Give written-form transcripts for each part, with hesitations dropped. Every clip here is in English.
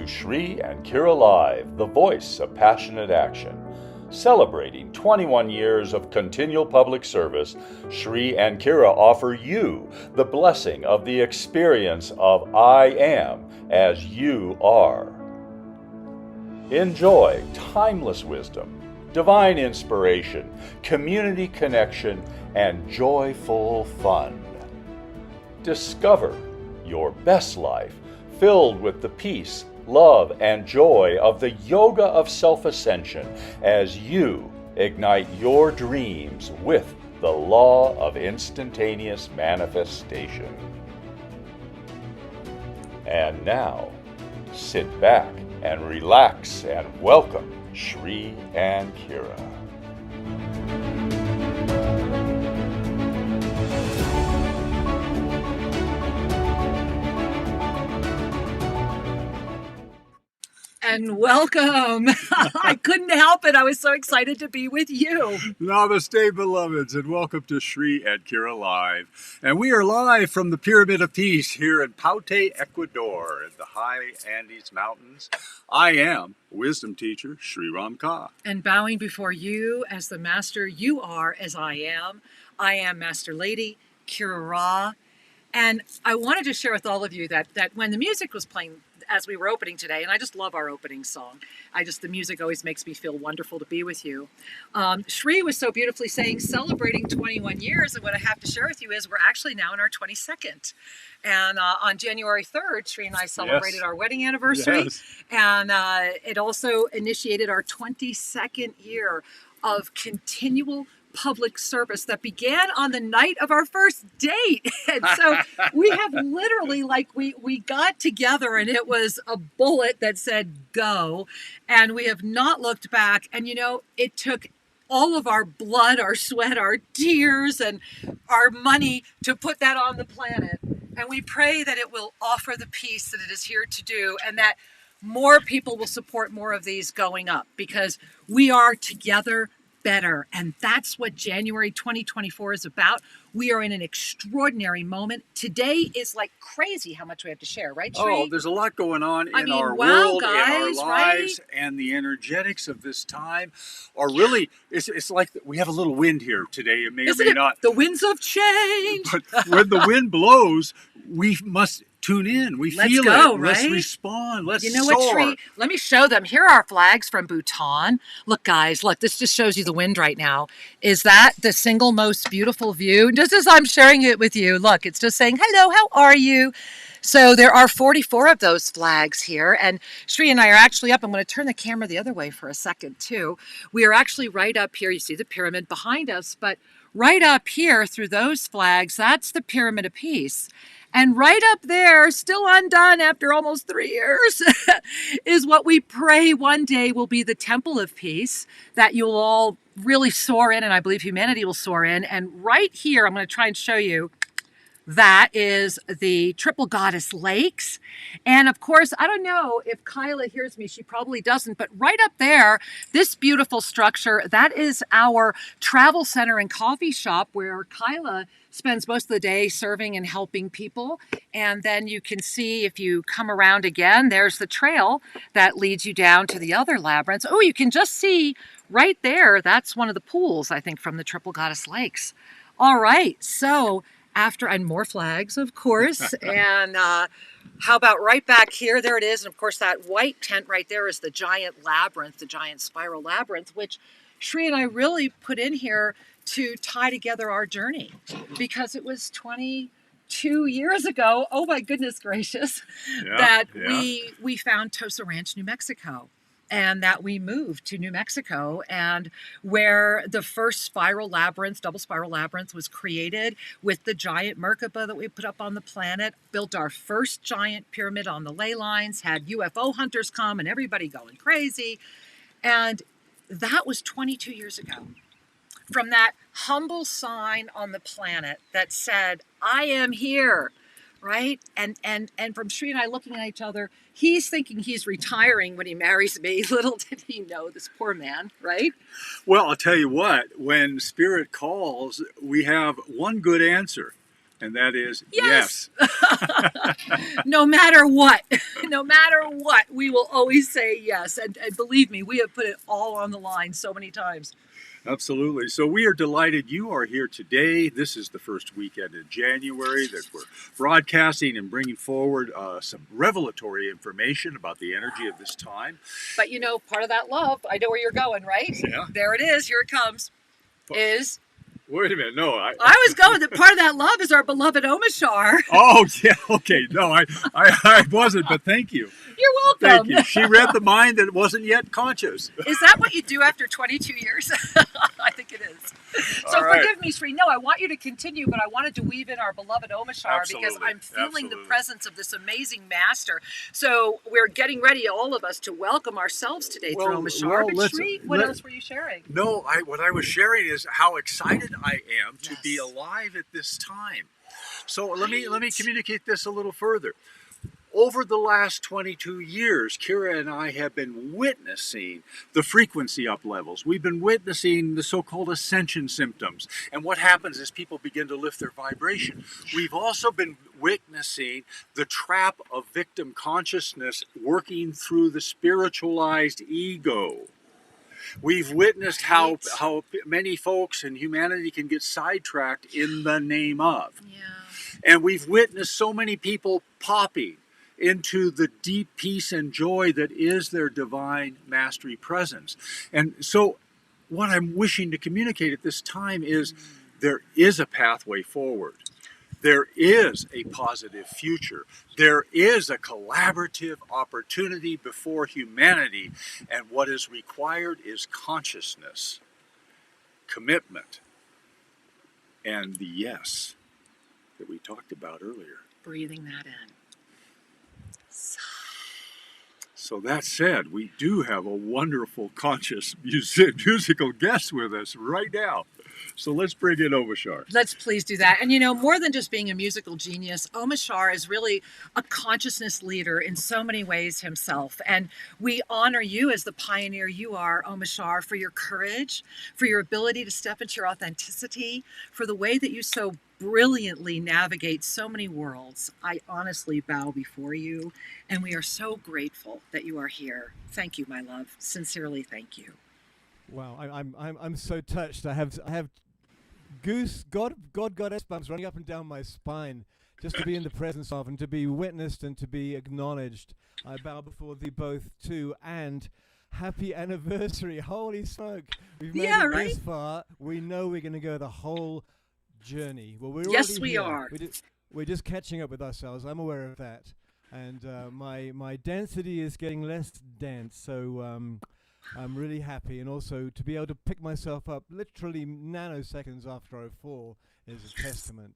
to Shri and Kira Live, the voice of passionate action. Celebrating 21 years of continual public service, Shri and Kira offer you the blessing of the experience of I am as you are. Enjoy timeless wisdom, divine inspiration, community connection, and joyful fun. Discover your best life filled with the peace, love, and joy of the Yoga of Self-Ascension as you ignite your dreams with the law of instantaneous manifestation. And now, sit back and relax and welcome Shri and Kira. And welcome. I couldn't help it. I was so excited to be with you. Namaste, beloveds, and welcome to Shri and Kira Live. And we are live from the Pyramid of Peace here in Paute, Ecuador, in the high Andes Mountains. I am wisdom teacher Shri Ramka. And bowing before you as the master you are as I am. I am Master Lady Kira Ra. And I wanted to share with all of you that when the music was playing as we were opening today, and I just love our opening song. The music always makes me feel wonderful to be with you. Shri was so beautifully saying, celebrating 21 years, and what I have to share with you is we're actually now in our 22nd. And on January 3rd, Shri and I celebrated our wedding anniversary. Yes. And it also initiated our 22nd year of continual public service that began on the night of our first date. And so we have literally, we got together and it was a bullet that said go, and we have not looked back. And it took all of our blood, our sweat, our tears, and our money to put that on the planet. And we pray that it will offer the peace that it is here to do, and that more people will support more of these going up, because we are together better. And that's what January 2024 is about. We are in an extraordinary moment. Today is like crazy how much we have to share, right, Shri? Oh, there's a lot going on in our world, guys, in our lives, right? And the energetics of this time are really, it's like we have a little wind here today. It may or may not. The winds of change. But when the wind blows, we must tune in. We feel it. Right? Let's respond. Let's soar. What, Shri? Let me show them. Here are our flags from Bhutan. Look, guys, look, this just shows you the wind right now. Is that the single most beautiful view? Just as I'm sharing it with you, look, it's just saying, hello, how are you? So there are 44 of those flags here. And Shri and I are actually up. I'm going to turn the camera the other way for a second, too. We are actually right up here. You see the pyramid behind us, but right up here through those flags, that's the Pyramid of Peace. And right up there, still undone after almost 3 years, is what we pray one day will be the Temple of Peace that you'll all really soar in, and I believe humanity will soar in. And right here, I'm going to try and show you, that is the Triple Goddess Lakes. And of course, I don't know if Kyla hears me, she probably doesn't, but right up there, this beautiful structure, that is our travel center and coffee shop where Kyla spends most of the day serving and helping people. And then you can see, if you come around again, there's the trail that leads you down to the other labyrinths. Oh, you can just see right there, that's one of the pools, I think, from the Triple Goddess Lakes. All right, so and more flags, of course. And how about right back here? There it is. And of course, that white tent right there is the giant labyrinth, the giant spiral labyrinth, which Shri and I really put in here to tie together our journey, because it was 22 years ago, oh my goodness gracious, we found Tosa Ranch, New Mexico. And that we moved to New Mexico, and where the first spiral labyrinth, double spiral labyrinth, was created with the giant Merkaba that we put up on the planet, built our first giant pyramid on the ley lines, had UFO hunters come and everybody going crazy. And that was 22 years ago. From that humble sign on the planet that said, I am here. Right? And from Shri and I looking at each other, he's thinking he's retiring when he marries me. Little did he know, this poor man, right? Well, I'll tell you what, when Spirit calls, we have one good answer. And that is yes. No matter what, we will always say yes. And believe me, we have put it all on the line so many times. Absolutely. So we are delighted you are here today. This is the first weekend in January that we're broadcasting and bringing forward some revelatory information about the energy of this time. But you know, part of that love, I know where you're going, right? Yeah. There it is. Here it comes. Wait a minute. No, I was going that part of that love is our beloved Omashar. Oh, yeah. Okay. No, I wasn't, but thank you. You're welcome. Thank you. She read the mind that wasn't yet conscious. Is that what you do after 22 years? I think it is. So forgive me, Shri. No, I want you to continue, but I wanted to weave in our beloved Omashar because I'm feeling the presence of this amazing master. So we're getting ready, all of us, to welcome ourselves today through Omashar. But Shri, what else were you sharing? No, what I was sharing is how excited I am to be alive at this time. So let me communicate this a little further. Over the last 22 years, Kira and I have been witnessing the frequency up levels. We've been witnessing the so-called ascension symptoms. And what happens is people begin to lift their vibration. We've also been witnessing the trap of victim consciousness working through the spiritualized ego. We've witnessed how many folks in humanity can get sidetracked in the name of. Yeah. And we've witnessed so many people popping into the deep peace and joy that is their divine mastery presence. And so what I'm wishing to communicate at this time is there is a pathway forward. There is a positive future. There is a collaborative opportunity before humanity. And what is required is consciousness, commitment, and the yes that we talked about earlier. Breathing that in. So that said, we do have a wonderful conscious musical guest with us right now. So let's bring in Omashar. Let's please do that. And you know, more than just being a musical genius, Omashar is really a consciousness leader in so many ways himself. And we honor you as the pioneer you are, Omashar, for your courage, for your ability to step into your authenticity, for the way that you so brilliantly navigate so many worlds. I honestly bow before you, and we are so grateful that you are here. Thank you, my love. Sincerely, thank you. Wow, I'm so touched. I have goddess bumps running up and down my spine just to be in the presence of and to be witnessed and to be acknowledged. I bow before thee both too, and happy anniversary. Holy smoke. We've made it this far. We know we're going to go the whole journey. Well, yes, we are. We're just catching up with ourselves. I'm aware of that. And my density is getting less dense, so I'm really happy. And also to be able to pick myself up literally nanoseconds after I fall is a testament.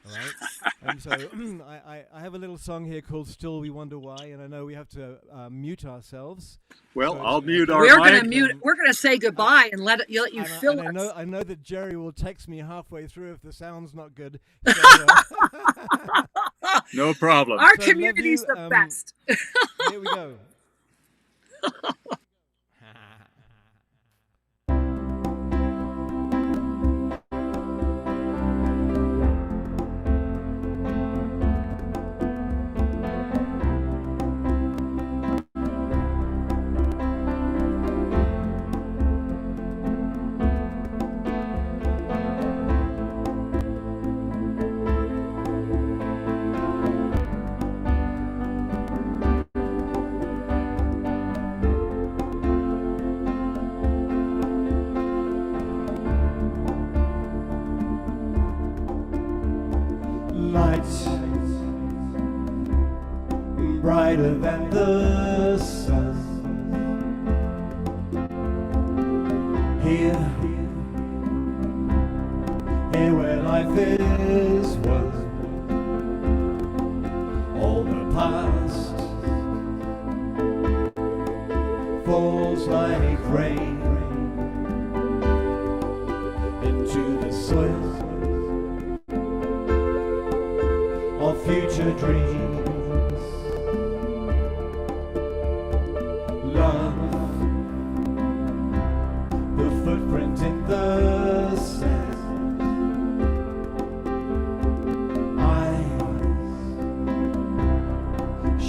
All right? And so I have a little song here called Still We Wonder Why, and I know we have to mute ourselves. Well, so I'll mute our We're mic. going to mute. We're going to say goodbye and let you fill us. I know that Jerry will text me halfway through if the sound's not good. So, no problem. Our community's the best. Here we go. Brighter than the sun, here where life is one, all the past falls like rain into the soil of future dreams.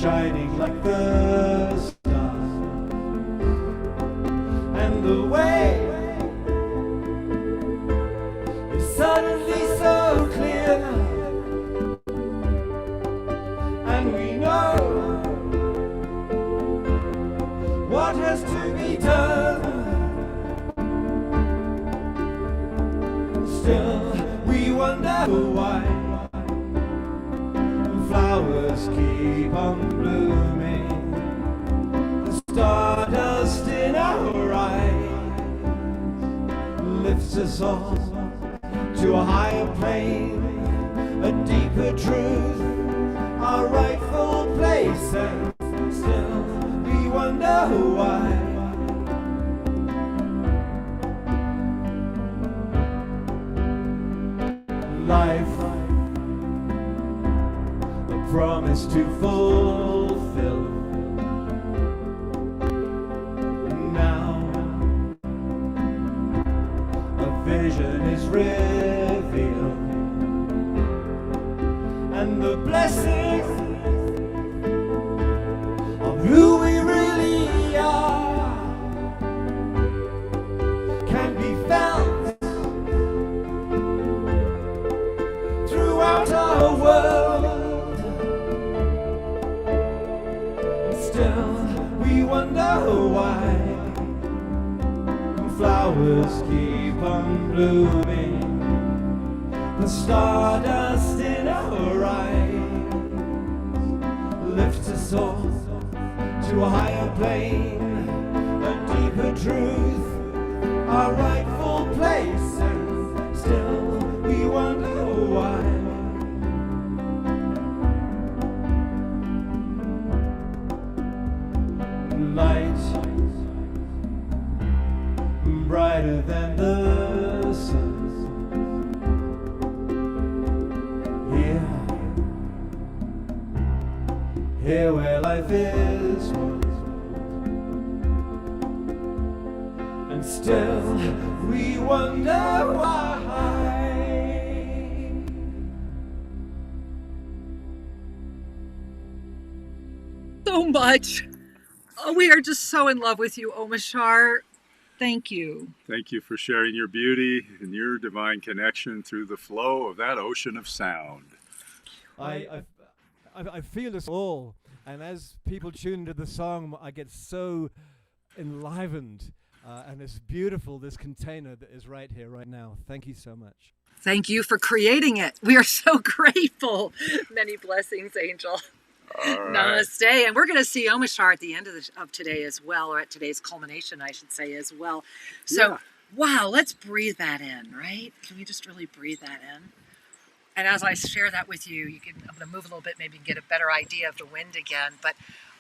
shining like the stars, and the way is suddenly so clear, and we know what has to be done. Still, we wonder why flowers keep on blooming, the stardust in our eyes lifts us all to a higher plane, a deeper truth, our rightful place, and still we wonder why. Life, a promise to fulfill. Now, a vision is revealed, and the blessing of who we really are can be felt throughout our world. Still, we wonder why flowers keep on blooming, the stardust in our eyes lifts us all to a higher plane, a deeper truth, our rightful place, and still we wonder why. Light brighter than the sun, here where life is one, and still we wonder why. So much. Oh, we are just so in love with you, Omashar. Thank you. Thank you for sharing your beauty and your divine connection through the flow of that ocean of sound. I feel this all, and as people tune into the song, I get so enlivened, and it's beautiful, this container that is right here, right now. Thank you so much. Thank you for creating it. We are so grateful. Many blessings, Angel. All right. Namaste. And we're going to see Omashar at the end of today as well, or at today's culmination, I should say, as well. So, Yeah. wow, let's breathe that in, right? Can we just really breathe that in? And as I share that with you, I'm going to move a little bit, maybe get a better idea of the wind again. But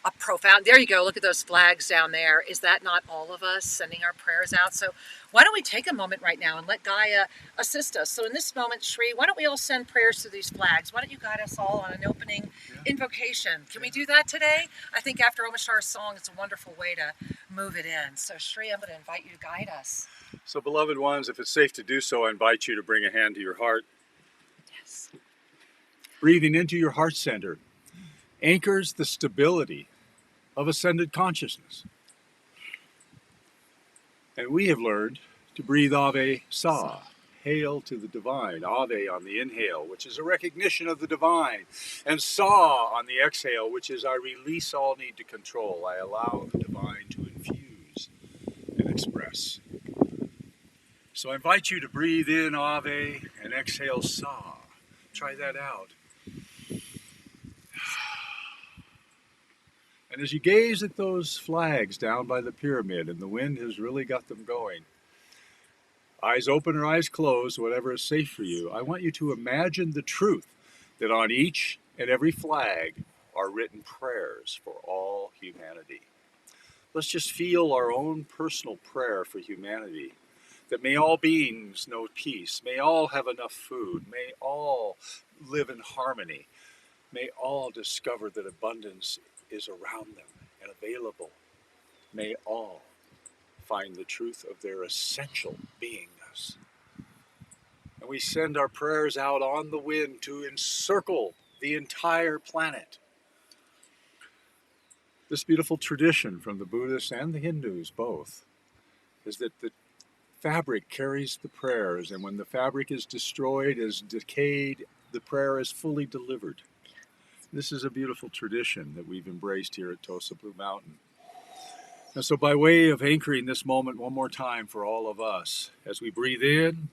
a profound, there you go, look at those flags down there. Is that not all of us sending our prayers out? So why don't we take a moment right now and let Gaia assist us? So in this moment, Shri, why don't we all send prayers to these flags? Why don't you guide us all on an opening invocation? Can we do that today? I think after Omashar's song, it's a wonderful way to move it in. So Shri, I'm going to invite you to guide us. So, beloved ones, if it's safe to do so, I invite you to bring a hand to your heart. Yes. Breathing into your heart center anchors the stability of ascended consciousness. And we have learned to breathe Ave Sa, hail to the divine. Ave on the inhale, which is a recognition of the divine, and Sa on the exhale, which is I release all need to control. I allow the divine to infuse and express. So I invite you to breathe in Ave and exhale Sa. Try that out. And as you gaze at those flags down by the pyramid, and the wind has really got them going, eyes open or eyes closed, whatever is safe for you, I want you to imagine the truth that on each and every flag are written prayers for all humanity. Let's just feel our own personal prayer for humanity, that may all beings know peace, may all have enough food, may all live in harmony, may all discover that abundance is around them and available. May all find the truth of their essential beingness. And we send our prayers out on the wind to encircle the entire planet. this beautiful tradition from the Buddhists and the Hindus both is that the fabric carries the prayers, and when the fabric is destroyed, is decayed, the prayer is fully delivered. This is a beautiful tradition that we've embraced here at Tosa Blue Mountain. And so by way of anchoring this moment one more time for all of us, as we breathe in,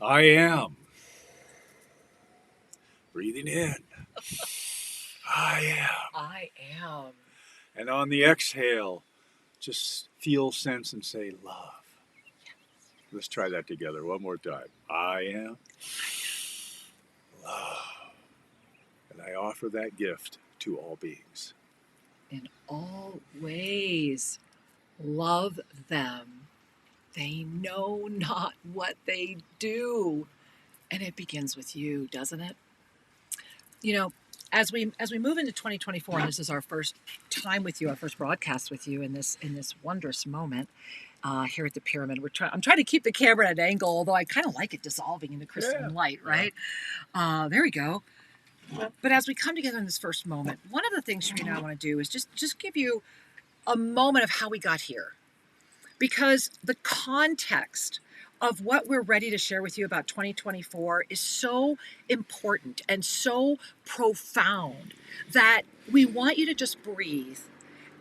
I am. Breathing in, I am. I am. And on the exhale, just feel, sense, and say love. Let's try that together one more time. I am love. And I offer that gift to all beings. In all ways, love them. They know not what they do. And it begins with you, doesn't it? You know, as we move into 2024, and this is our first time with you, our first broadcast with you in this wondrous moment here at the pyramid. I'm trying to keep the camera at an angle, although I kind of like it dissolving into crystalline light, right? There we go. But as we come together in this first moment, one of the things Shri and I want to do is just give you a moment of how we got here. Because the context of what we're ready to share with you about 2024 is so important and so profound that we want you to just breathe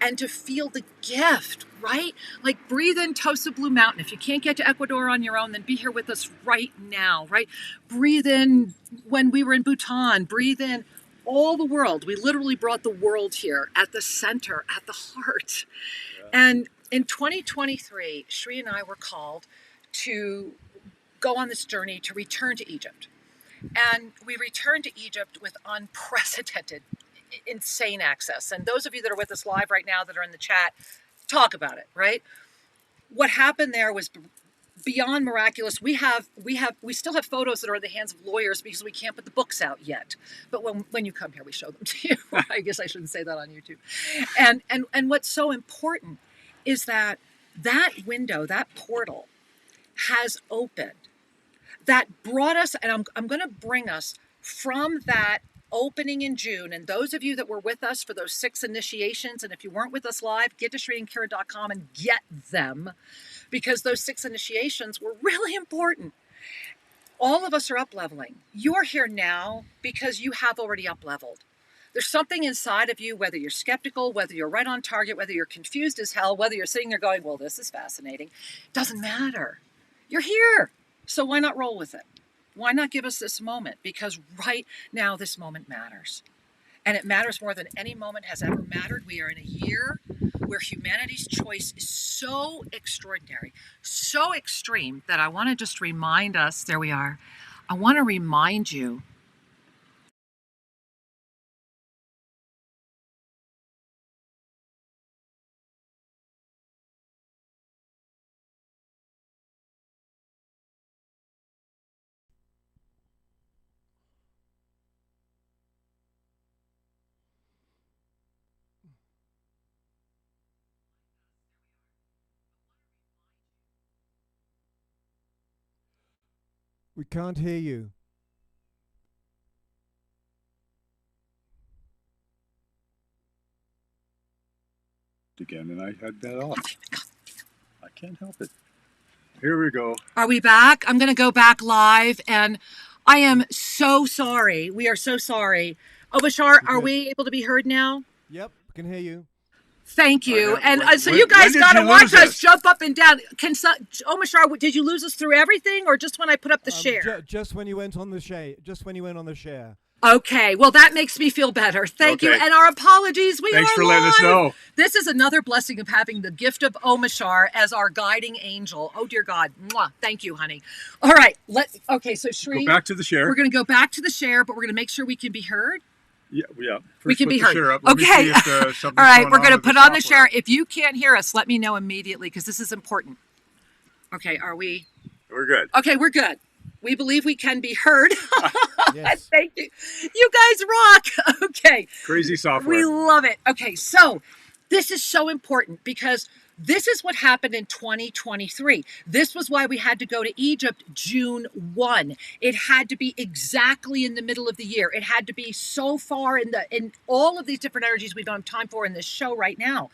and to feel the gift, right? Like breathe in Tosa Blue Mountain. If you can't get to Ecuador on your own, then be here with us right now, right? Breathe in when we were in Bhutan. Breathe in all the world. We literally brought the world here at the center, at the heart. Yeah. And in 2023, Shri and I were called to go on this journey to return to Egypt. And we returned to Egypt with unprecedented, insane access. And those of you that are with us live right now that are in the chat, talk about it, right? What happened there was beyond miraculous. We still have photos that are in the hands of lawyers because we can't put the books out yet. But when you come here, we show them to you. I guess I shouldn't say that on YouTube. And what's so important is that window, that portal has opened. That brought us, and I'm going to bring us from that opening in June. And those of you that were with us for those 6 initiations, and if you weren't with us live, get to shriandkira.com and get them, because those 6 initiations were really important. All of us are up-leveling. You're here now because you have already up-leveled. There's something inside of you, whether you're skeptical, whether you're right on target, whether you're confused as hell, whether you're sitting there going, well, this is fascinating. Doesn't matter. You're here. So why not roll with it? Why not give us this moment? Because right now, this moment matters. And it matters more than any moment has ever mattered. We are in a year where humanity's choice is so extraordinary, so extreme, that I want to just remind us, there we are. I want to remind you We can't hear you. Again, and I had that off. I can't help it. Here we go. Are we back? I'm going to go back live, and I am so sorry. We are so sorry. Bashar, are we able to be heard now? Yep, we can hear you. Thank you. So you guys got to watch us jump up and down. Omashar, did you lose us through everything, or just when I put up the share? Just when you went on the share. Just when you went on the share. Okay, well, that makes me feel better. Thank you, and our apologies. Thanks for letting us know. This is another blessing of having the gift of Omashar as our guiding angel. Oh, dear God. Mwah. Thank you, honey. All right. So Shri. Go back to the share. We're going to go back to the share, but we're going to make sure we can be heard. Yeah. First we can be heard. Okay. All right, we're going to put on the share. If you can't hear us, let me know immediately, because this is important. Okay, are we? We're good. Okay, we're good. We believe we can be heard. Yes. Thank you. You guys rock. Okay. Crazy software. We love it. Okay, so this is so important, because This is what happened in 2023. This was why we had to go to Egypt June 1. It had to be exactly in the middle of the year. It had to be so far in all of these different energies we don't have time for in this show right now.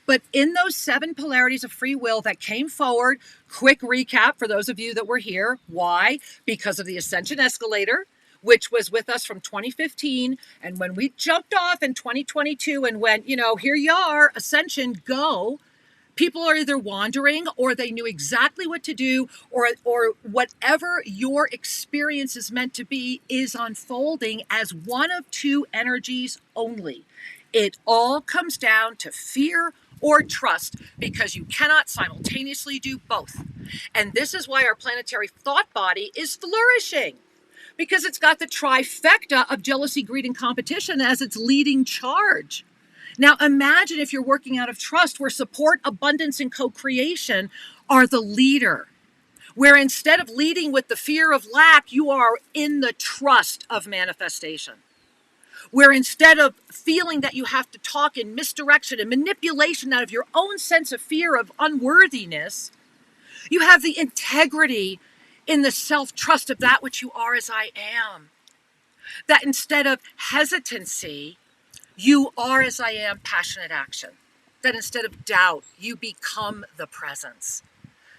But in those 7 polarities of free will that came forward, quick recap for those of you that were here. Why? Because of the Ascension Escalator, which was with us from 2015. And when we jumped off in 2022 and went, here you are, Ascension, go. People are either wandering or they knew exactly what to do, or whatever your experience is meant to be is unfolding as one of 2 energies only. It all comes down to fear or trust, because you cannot simultaneously do both. And this is why our planetary thought body is flourishing, because it's got the trifecta of jealousy, greed, and competition as its leading charge. Now imagine if you're working out of trust, where support, abundance, and co-creation are the leader, where instead of leading with the fear of lack, you are in the trust of manifestation, where instead of feeling that you have to talk in misdirection and manipulation out of your own sense of fear of unworthiness, you have the integrity in the self-trust of that which you are as I am. That instead of hesitancy, you are as I am, passionate action. That instead of doubt, you become the presence.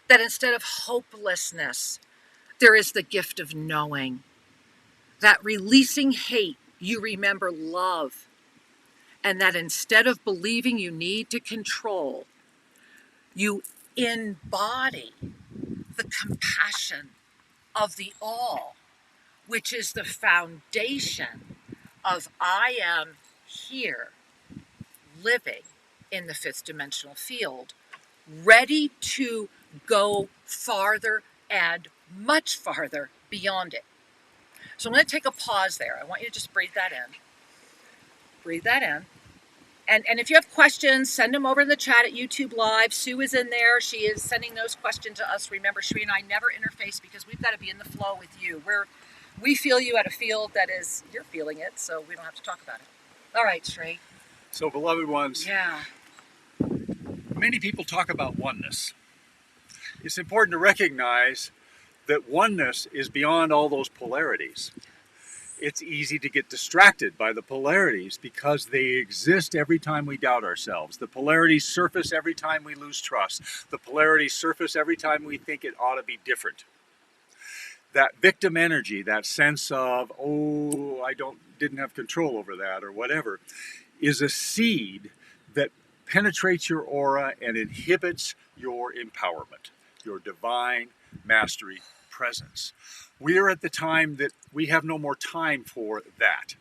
That instead of hopelessness, there is the gift of knowing. That releasing hate, you remember love. And that instead of believing you need to control, you embody the compassion of the all, which is the foundation of I am here, living in the 5th dimensional field, ready to go farther and much farther beyond it. So I'm going to take a pause there. I want you to just breathe that in. Breathe that in. And if you have questions, send them over in the chat at YouTube Live. Sue is in there. She is sending those questions to us. Remember, Shri and I never interface because we've got to be in the flow with you. We feel you at a field that is, you're feeling it, so we don't have to talk about it. All right, Shri. So, beloved ones, Yeah. many people talk about oneness. It's important to recognize that oneness is beyond all those polarities. It's easy to get distracted by the polarities because they exist every time we doubt ourselves. The polarities surface every time we lose trust. The polarities surface every time we think it ought to be different. That victim energy, that sense of, I didn't have control over that or whatever, is a seed that penetrates your aura and inhibits your empowerment, your divine mastery presence. We are at the time that we have no more time for that.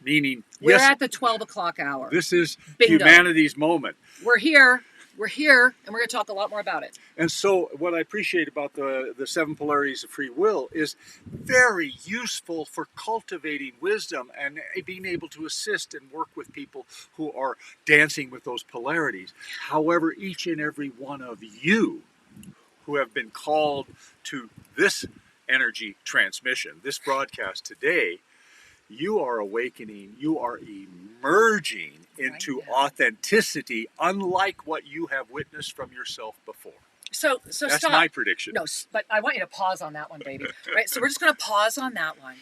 Meaning, We're yes, at the 12 o'clock hour. this is Bingo. humanity's moment. We're here, and we're going to talk a lot more about it. And so what I appreciate about the 7 polarities of free will is very useful for cultivating wisdom and being able to assist and work with people who are dancing with those polarities. However, each and every one of you who have been called to this energy transmission, this broadcast today, you are awakening, you are emerging into authenticity, unlike what you have witnessed from yourself before. So That's stop. my prediction. No, but I want you to pause on that one, baby. Right? So we're just going to pause on that one,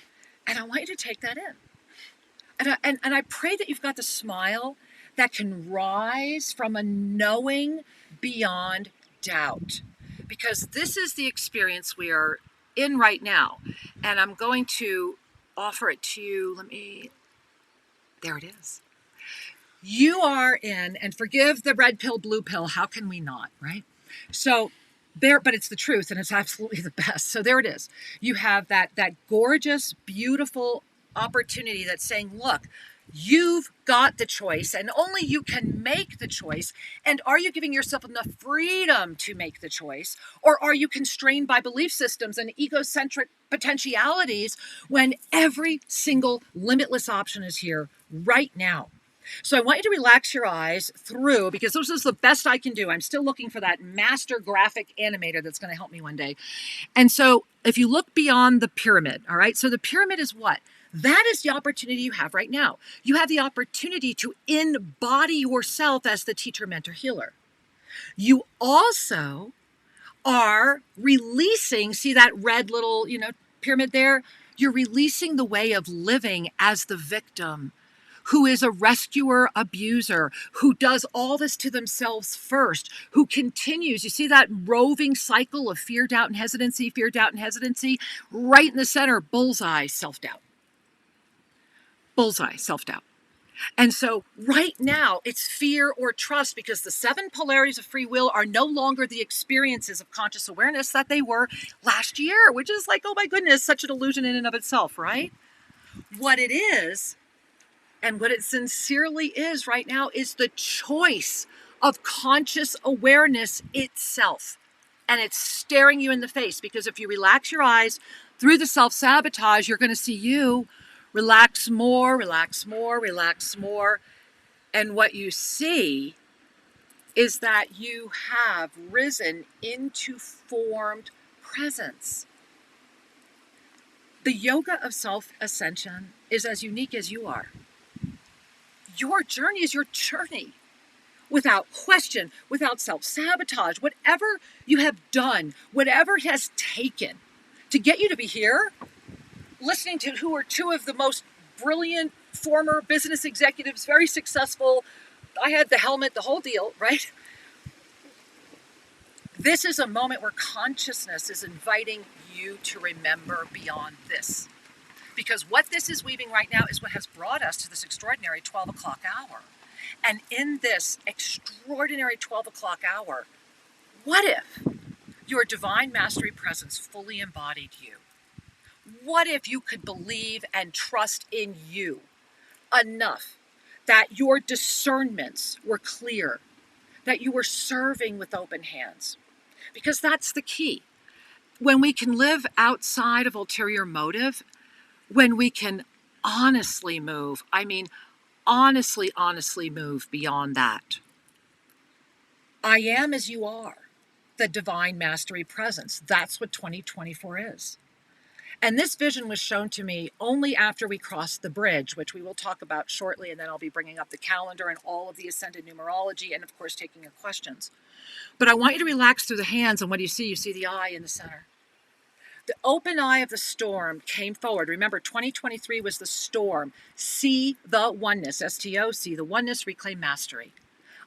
and I want you to take that in. And I pray that you've got the smile that can rise from a knowing beyond doubt, because this is the experience we are in right now, and I'm going to offer it to you. There it is. You are in, and forgive the red pill, blue pill, how can we not, right? So there, but it's the truth, and it's absolutely the best. So there it is. You have that gorgeous, beautiful opportunity that's saying, look, you've got the choice, and only you can make the choice. And are you giving yourself enough freedom to make the choice? Or are you constrained by belief systems and egocentric potentialities when every single limitless option is here right now? So I want you to relax your eyes through, because this is the best I can do. I'm still looking for that master graphic animator that's going to help me one day. And so if you look beyond the pyramid, all right, so the pyramid is what? That is the opportunity you have right now. You have the opportunity to embody yourself as the teacher, mentor, healer. You also are releasing, see that red little, pyramid there? You're releasing the way of living as the victim, who is a rescuer abuser, who does all this to themselves first, who continues. You see that roving cycle of fear, doubt, and hesitancy, fear, doubt, and hesitancy? Right in the center, bullseye, self-doubt. Bullseye, self-doubt. And so right now it's fear or trust, because the 7 polarities of free will are no longer the experiences of conscious awareness that they were last year, which is like, oh my goodness, such an illusion in and of itself, right? What it is, and what it sincerely is right now, is the choice of conscious awareness itself. And it's staring you in the face, because if you relax your eyes through the self-sabotage, you're going to see you relax more, relax more, relax more. And what you see is that you have risen into formed presence. The yoga of self-ascension is as unique as you are. Your journey is your journey. Without question, without self-sabotage, whatever you have done, whatever it has taken to get you to be here, listening to who are 2 of the most brilliant former business executives, very successful. I had the helmet, the whole deal, right? This is a moment where consciousness is inviting you to remember beyond this. Because what this is weaving right now is what has brought us to this extraordinary 12 o'clock hour. And in this extraordinary 12 o'clock hour, what if your divine mastery presence fully embodied you? What if you could believe and trust in you enough that your discernments were clear, that you were serving with open hands? Because that's the key. When we can live outside of ulterior motive, when we can honestly move, honestly move beyond that. I am as you are, the divine mastery presence. That's what 2024 is. And this vision was shown to me only after we crossed the bridge, which we will talk about shortly, and then I'll be bringing up the calendar and all of the ascended numerology and, of course, taking your questions. But I want you to relax through the hands, and what do you see? You see the eye in the center. The open eye of the storm came forward. Remember, 2023 was the storm. See the oneness, STO, see the oneness, reclaim mastery.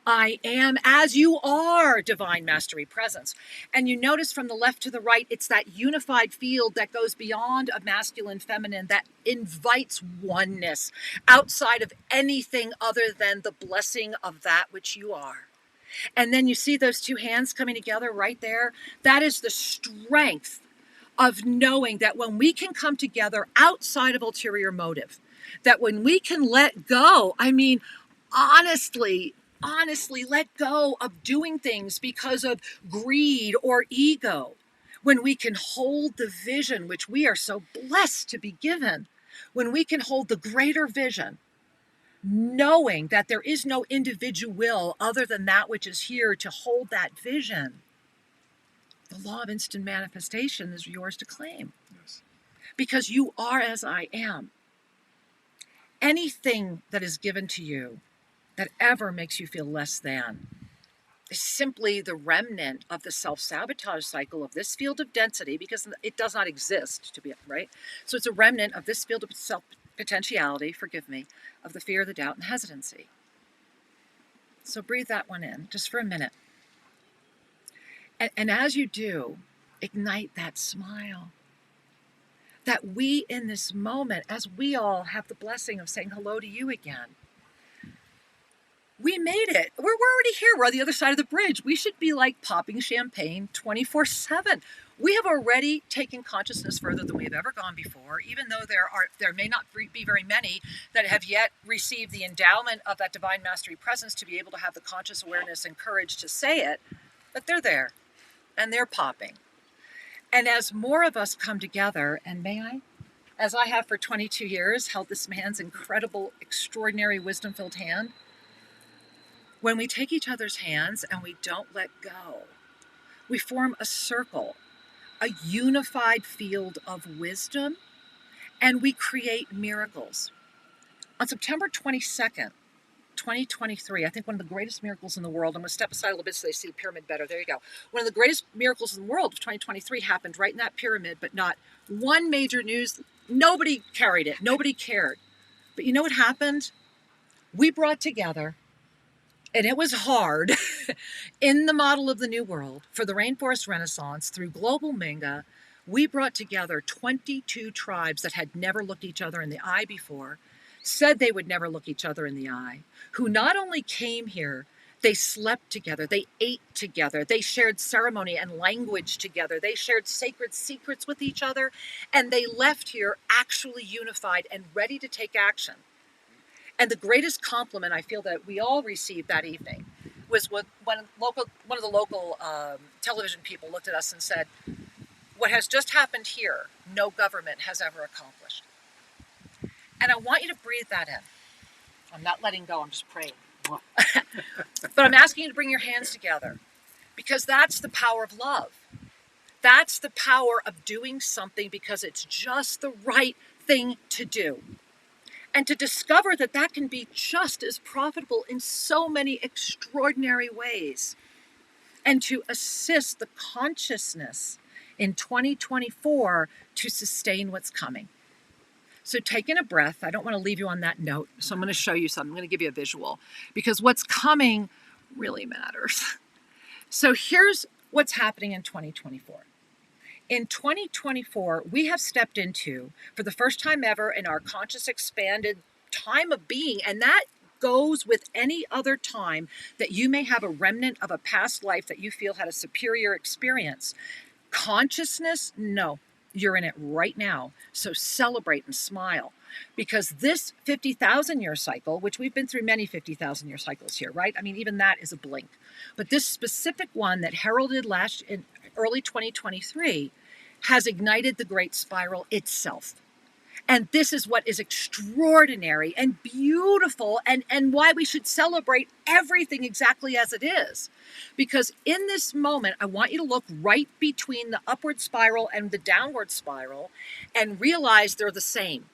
I am as you are, divine mastery presence. And you notice from the left to the right, it's that unified field that goes beyond a masculine, feminine, that invites oneness outside of anything other than the blessing of that which you are. And then you see those 2 hands coming together right there. That is the strength of knowing that when we can come together outside of ulterior motive, that when we can let go, honestly let go of doing things because of greed or ego, when we can hold the vision which we are so blessed to be given, when we can hold the greater vision, knowing that there is no individual will other than that which is here to hold that vision, the law of instant manifestation is yours to claim. Yes. Because you are as I am. Anything that is given to you that ever makes you feel less than is simply the remnant of the self-sabotage cycle of this field of density, because it does not exist, to be right. So it's a remnant of this field of self-potentiality, of the fear, the doubt, and hesitancy. So breathe that one in just for a minute. And as you do, ignite that smile. That we in this moment, as we all have the blessing of saying hello to you again, we made it. We're already here. We're on the other side of the bridge. We should be like popping champagne 24/7. We have already taken consciousness further than we have ever gone before, even though there may not be very many that have yet received the endowment of that divine mastery presence to be able to have the conscious awareness and courage to say it, but they're there and they're popping. And as more of us come together, and may I, as I have for 22 years, held this man's incredible, extraordinary, wisdom-filled hand, when we take each other's hands and we don't let go, we form a circle, a unified field of wisdom, and we create miracles. On September 22nd, 2023, I think one of the greatest miracles in the world, I'm going to step aside a little bit so they see the pyramid better. There you go. One of the greatest miracles in the world of 2023 happened right in that pyramid, but not one major news. Nobody carried it. Nobody cared. But you know what happened? We brought together, and it was hard, in the model of the New World for the Rainforest Renaissance through Global Minga, we brought together 22 tribes that had never looked each other in the eye before, said they would never look each other in the eye, who not only came here, they slept together, they ate together, they shared ceremony and language together, they shared sacred secrets with each other, and they left here actually unified and ready to take action. And the greatest compliment I feel that we all received that evening was when one of the local television people looked at us and said, "What has just happened here, no government has ever accomplished." And I want you to breathe that in. I'm not letting go, I'm just praying. But I'm asking you to bring your hands together, because that's the power of love. That's the power of doing something because it's just the right thing to do. And to discover that that can be just as profitable in so many extraordinary ways. And to assist the consciousness in 2024 to sustain what's coming. So taking a breath, I don't want to leave you on that note. So I'm going to show you something. I'm going to give you a visual because what's coming really matters. So here's what's happening in 2024. In 2024, we have stepped into, for the first time ever in our conscious expanded time of being, and that goes with any other time that you may have a remnant of a past life that you feel had a superior experience. Consciousness, no, you're in it right now. So celebrate and smile, because this 50,000 year cycle, which we've been through many 50,000 year cycles here, right? I mean, even that is a blink. But this specific one that heralded in early 2023 has ignited the great spiral itself. And this is what is extraordinary and beautiful, and why we should celebrate everything exactly as it is. Because in this moment, I want you to look right between the upward spiral and the downward spiral and realize they're the same.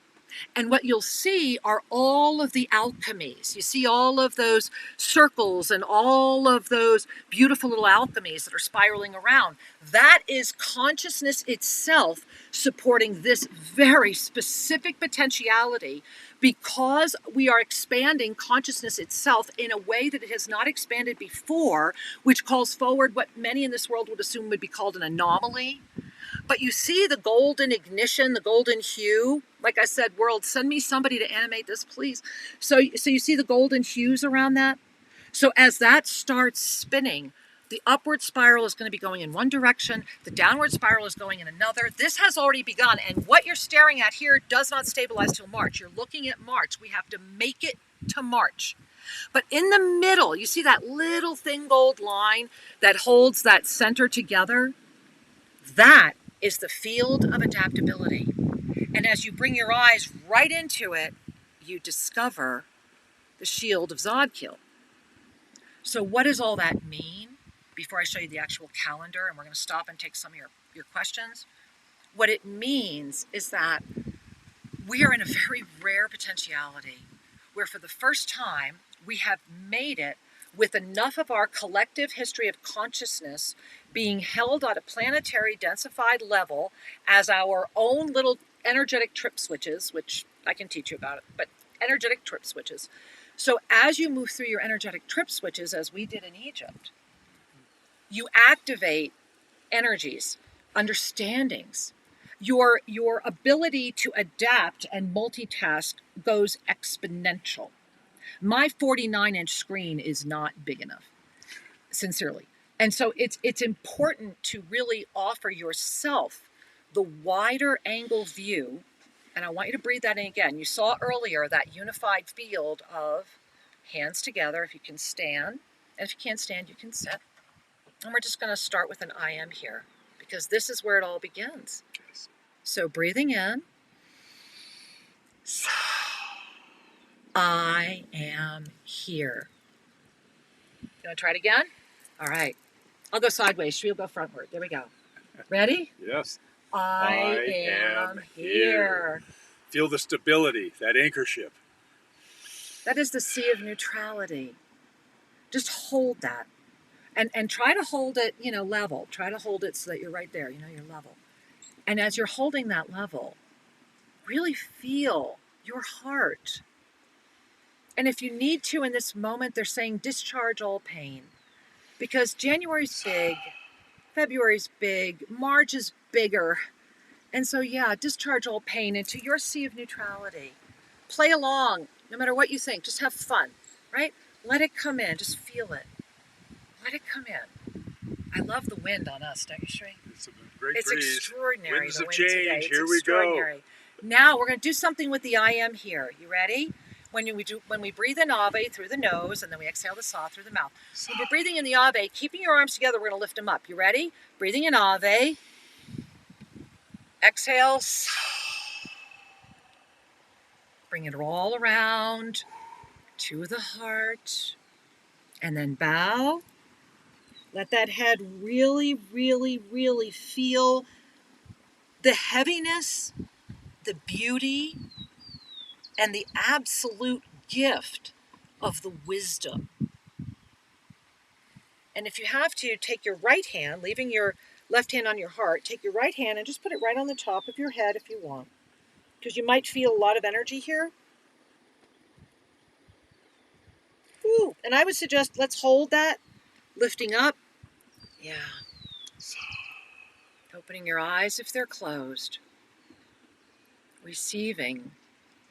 And what you'll see are all of the alchemies. You see all of those circles and all of those beautiful little alchemies that are spiraling around. That is consciousness itself supporting this very specific potentiality, because we are expanding consciousness itself in a way that it has not expanded before, which calls forward what many in this world would assume would be called an anomaly. But you see the golden ignition, the golden hue. Like I said, world, send me somebody to animate this, please. So you see the golden hues around that? So as that starts spinning, the upward spiral is going to be going in one direction. The downward spiral is going in another. This has already begun. And what you're staring at here does not stabilize till March. You're looking at March. We have to make it to March. But in the middle, you see that little thin gold line that holds that center together? That is the field of adaptability. And as you bring your eyes right into it, you discover the shield of Zodkiel. So what does all that mean? Before I show you the actual calendar, and we're going to stop and take some of your questions. What it means is that we are in a very rare potentiality where for the first time we have made it with enough of our collective history of consciousness being held at a planetary densified level as our own little energetic trip switches, which I can teach you about it, but energetic trip switches. So as you move through your energetic trip switches, as we did in Egypt, you activate energies, understandings. Your ability to adapt and multitask goes exponential. My 49-inch screen is not big enough, sincerely. And so it's important to really offer yourself the wider angle view. And I want you to breathe that in again. You saw earlier that unified field of hands together, if you can stand. And if you can't stand, you can sit. And we're just going to start with an I am here, because this is where it all begins. So breathing in. I am here. You want to try it again? All right. I'll go sideways. Shri will go frontward. There we go. Ready? Yes. I am here. Feel the stability, that anchorship. That is the sea of neutrality. Just hold that. And try to hold it, level. Try to hold it so that you're right there, you're level. And as you're holding that level, really feel your heart. And if you need to in this moment, they're saying discharge all pain. Because January's big, February's big, March is bigger. And so, discharge all pain into your sea of neutrality. Play along, no matter what you think. Just have fun, right? Let it come in. Just feel it. Let it come in. I love the wind on us, don't you, Shri? It's a great It's breeze. extraordinary. Winds the of wind change. today. It's Here we go. extraordinary. Now we're going to do something with the I am here. You ready? When we breathe in Ave through the nose and then we exhale the Sa through the mouth. When we're breathing in the Ave, keeping your arms together, we're going to lift them up. You ready? Breathing in Ave. Exhale. Bring it all around to the heart. And then bow. Let that head really, really, really feel the heaviness, the beauty, and the absolute gift of the wisdom. And if you have to, take your right hand, leaving your left hand on your heart, take your right hand and just put it right on the top of your head if you want. Because you might feel a lot of energy here. Ooh, and I would suggest let's hold that, lifting up. Yeah. Opening your eyes if they're closed. Receiving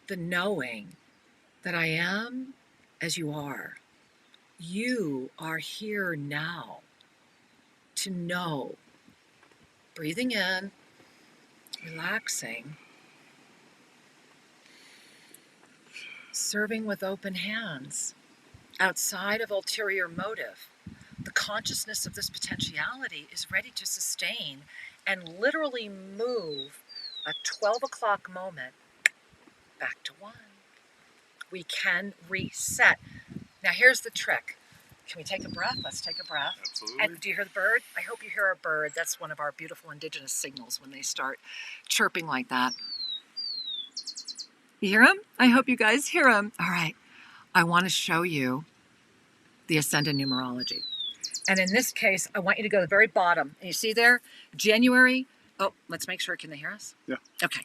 the knowing that I am as you are. You are here now to know. Breathing in, relaxing, serving with open hands, outside of ulterior motive. The consciousness of this potentiality is ready to sustain and literally move a 12 o'clock moment back to 1. We can reset. Now here's the trick. Can we take a breath? Let's take a breath. Absolutely. And do you hear the bird? I hope you hear a bird. That's one of our beautiful indigenous signals when they start chirping like that. You hear them? I hope you guys hear them. All right. I want to show you the ascendant numerology. And in this case, I want you to go to the very bottom. And you see there, January. Oh, let's make sure. Can they hear us? Yeah. Okay.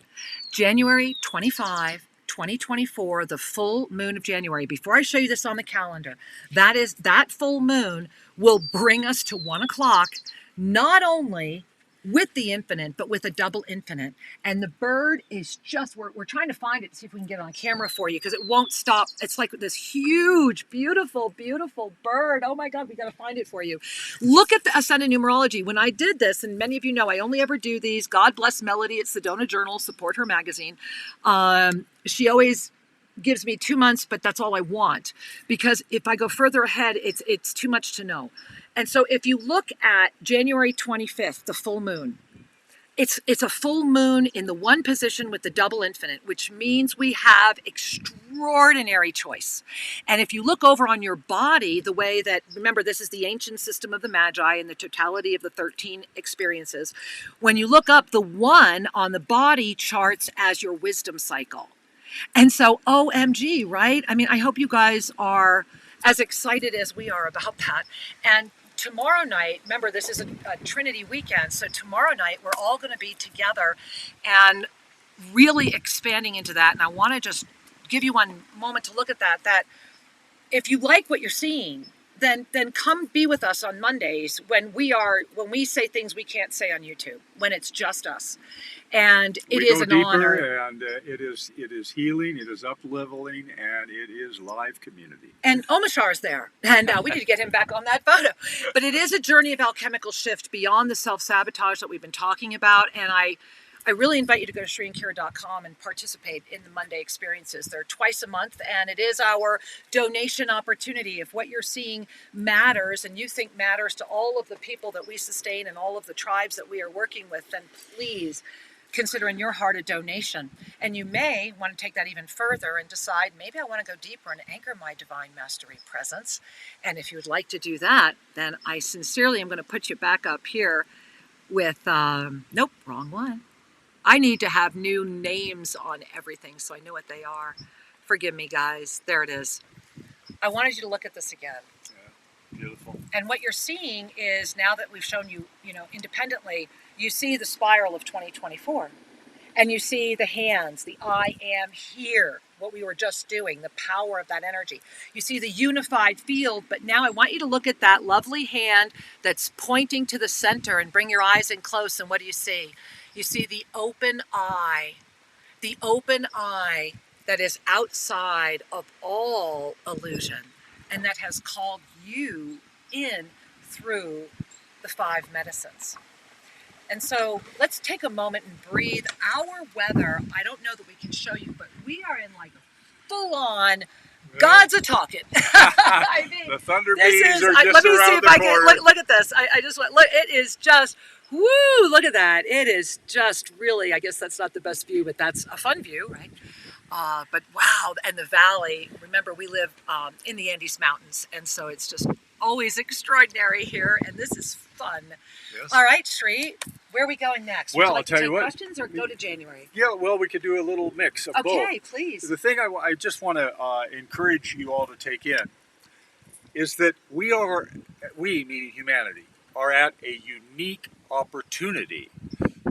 January 25, 2024, the full moon of January. Before I show you this on the calendar, that full moon will bring us to 1 o'clock, not only with the infinite, but with a double infinite. And the bird is just, we're trying to find it to see if we can get it on camera for you, because it won't stop. It's like this huge, beautiful, beautiful bird. Oh my God, we got to find it for you. Look at the ascendant numerology. When I did this, and many of you know, I only ever do these. God bless Melody at Sedona Journal, support her magazine. She always gives me 2 months, but that's all I want, because if I go further ahead, it's too much to know. And so if you look at January 25th, the full moon, it's a full moon in the one position with the double infinite, which means we have extraordinary choice. And if you look over on your body, the way that, remember, this is the ancient system of the Magi and the totality of the 13 experiences. When you look up, the 1 on the body charts as your wisdom cycle. And so, OMG, right? I mean, I hope you guys are as excited as we are about that. And tomorrow night, remember, this is a Trinity weekend, so tomorrow night we're all going to be together and really expanding into that. And I want to just give you one moment to look at that if you like what you're seeing, then come be with us on Mondays when we say things we can't say on YouTube, when it's just us. And it is an honor. And it is healing, it is up-leveling, and it is live community. And Omashar's there. And we need to get him back on that photo. But it is a journey of alchemical shift beyond the self-sabotage that we've been talking about. And I really invite you to go to shriandkira.com and participate in the Monday experiences. They're twice a month, and it is our donation opportunity. If what you're seeing matters and you think matters to all of the people that we sustain and all of the tribes that we are working with, then please consider in your heart a donation. And you may want to take that even further and decide, maybe I want to go deeper and anchor my divine mastery presence. And if you would like to do that, then I sincerely am going to put you back up here with, nope, wrong one. I need to have new names on everything so I know what they are. Forgive me, guys. There it is. I wanted you to look at this again. Yeah, beautiful. And what you're seeing is, now that we've shown you, independently, you see the spiral of 2024. And you see the hands, the I am here, what we were just doing, the power of that energy. You see the unified field, but now I want you to look at that lovely hand that's pointing to the center, and bring your eyes in close, and what do you see? You see the open eye that is outside of all illusion, and that has called you in through the 5 medicines. And so let's take a moment and breathe. Our weather, I don't know that we can show you, but we are in like full-on God's a-talking. I mean, the thunder this bees is, are just let me around see if the I corner. can, look at this. I just want, look, it is just, woo, look at that. It is just really, I guess that's not the best view, but that's a fun view, right? But wow, and the valley, remember we live in the Andes Mountains, and so it's just always extraordinary here, and this is fun. Yes. All right, Shri, where are we going next? Well, Would you like I'll tell to you take what. questions or go to January? Yeah, well, we could do a little mix of both. Okay, please. The thing I just want to encourage you all to take in is that we, meaning humanity, are at a unique opportunity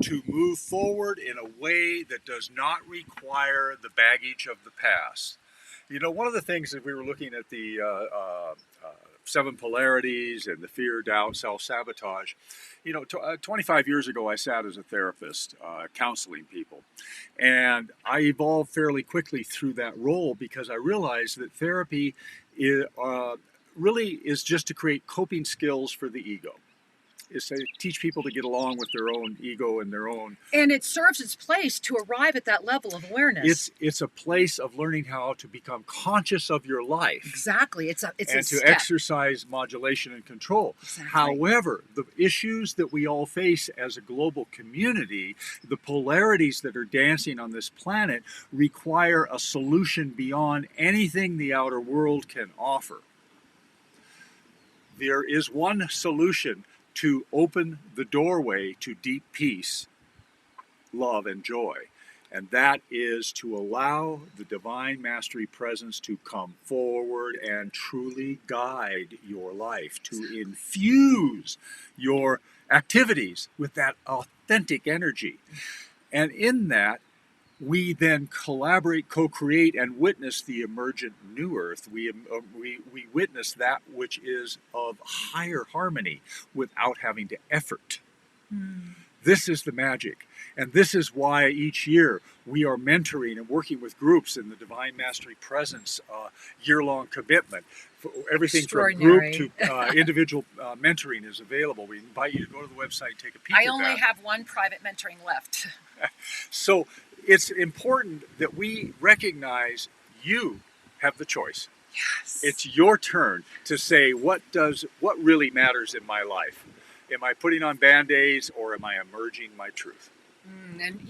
to move forward in a way that does not require the baggage of the past. One of the things that we were looking at the 7 polarities and the fear, doubt, self-sabotage. 25 years ago, I sat as a therapist counseling people. And I evolved fairly quickly through that role because I realized that therapy really is just to create coping skills for the ego. Is to teach people to get along with their own ego and their own. And it serves its place to arrive at that level of awareness. It's a place of learning how to become conscious of your life. Exactly. It's a to step. exercise modulation and control. Exactly. However, the issues that we all face as a global community, the polarities that are dancing on this planet, require a solution beyond anything the outer world can offer. There is one solution to open the doorway to deep peace, love, and joy. And that is to allow the Divine Mastery Presence to come forward and truly guide your life, to infuse your activities with that authentic energy. And in that, we then collaborate, co-create, and witness the emergent new earth. We witness that which is of higher harmony without having to effort. This is the magic. And this is why each year we are mentoring and working with groups in the Divine Mastery Presence year-long commitment. Everything from group to individual mentoring is available. We invite you to go to the website and take a peek at that. I only have one private mentoring left. So it's important that we recognize you have the choice. Yes. It's your turn to say, what really matters in my life? Am I putting on Band-Aids or am I emerging my truth? And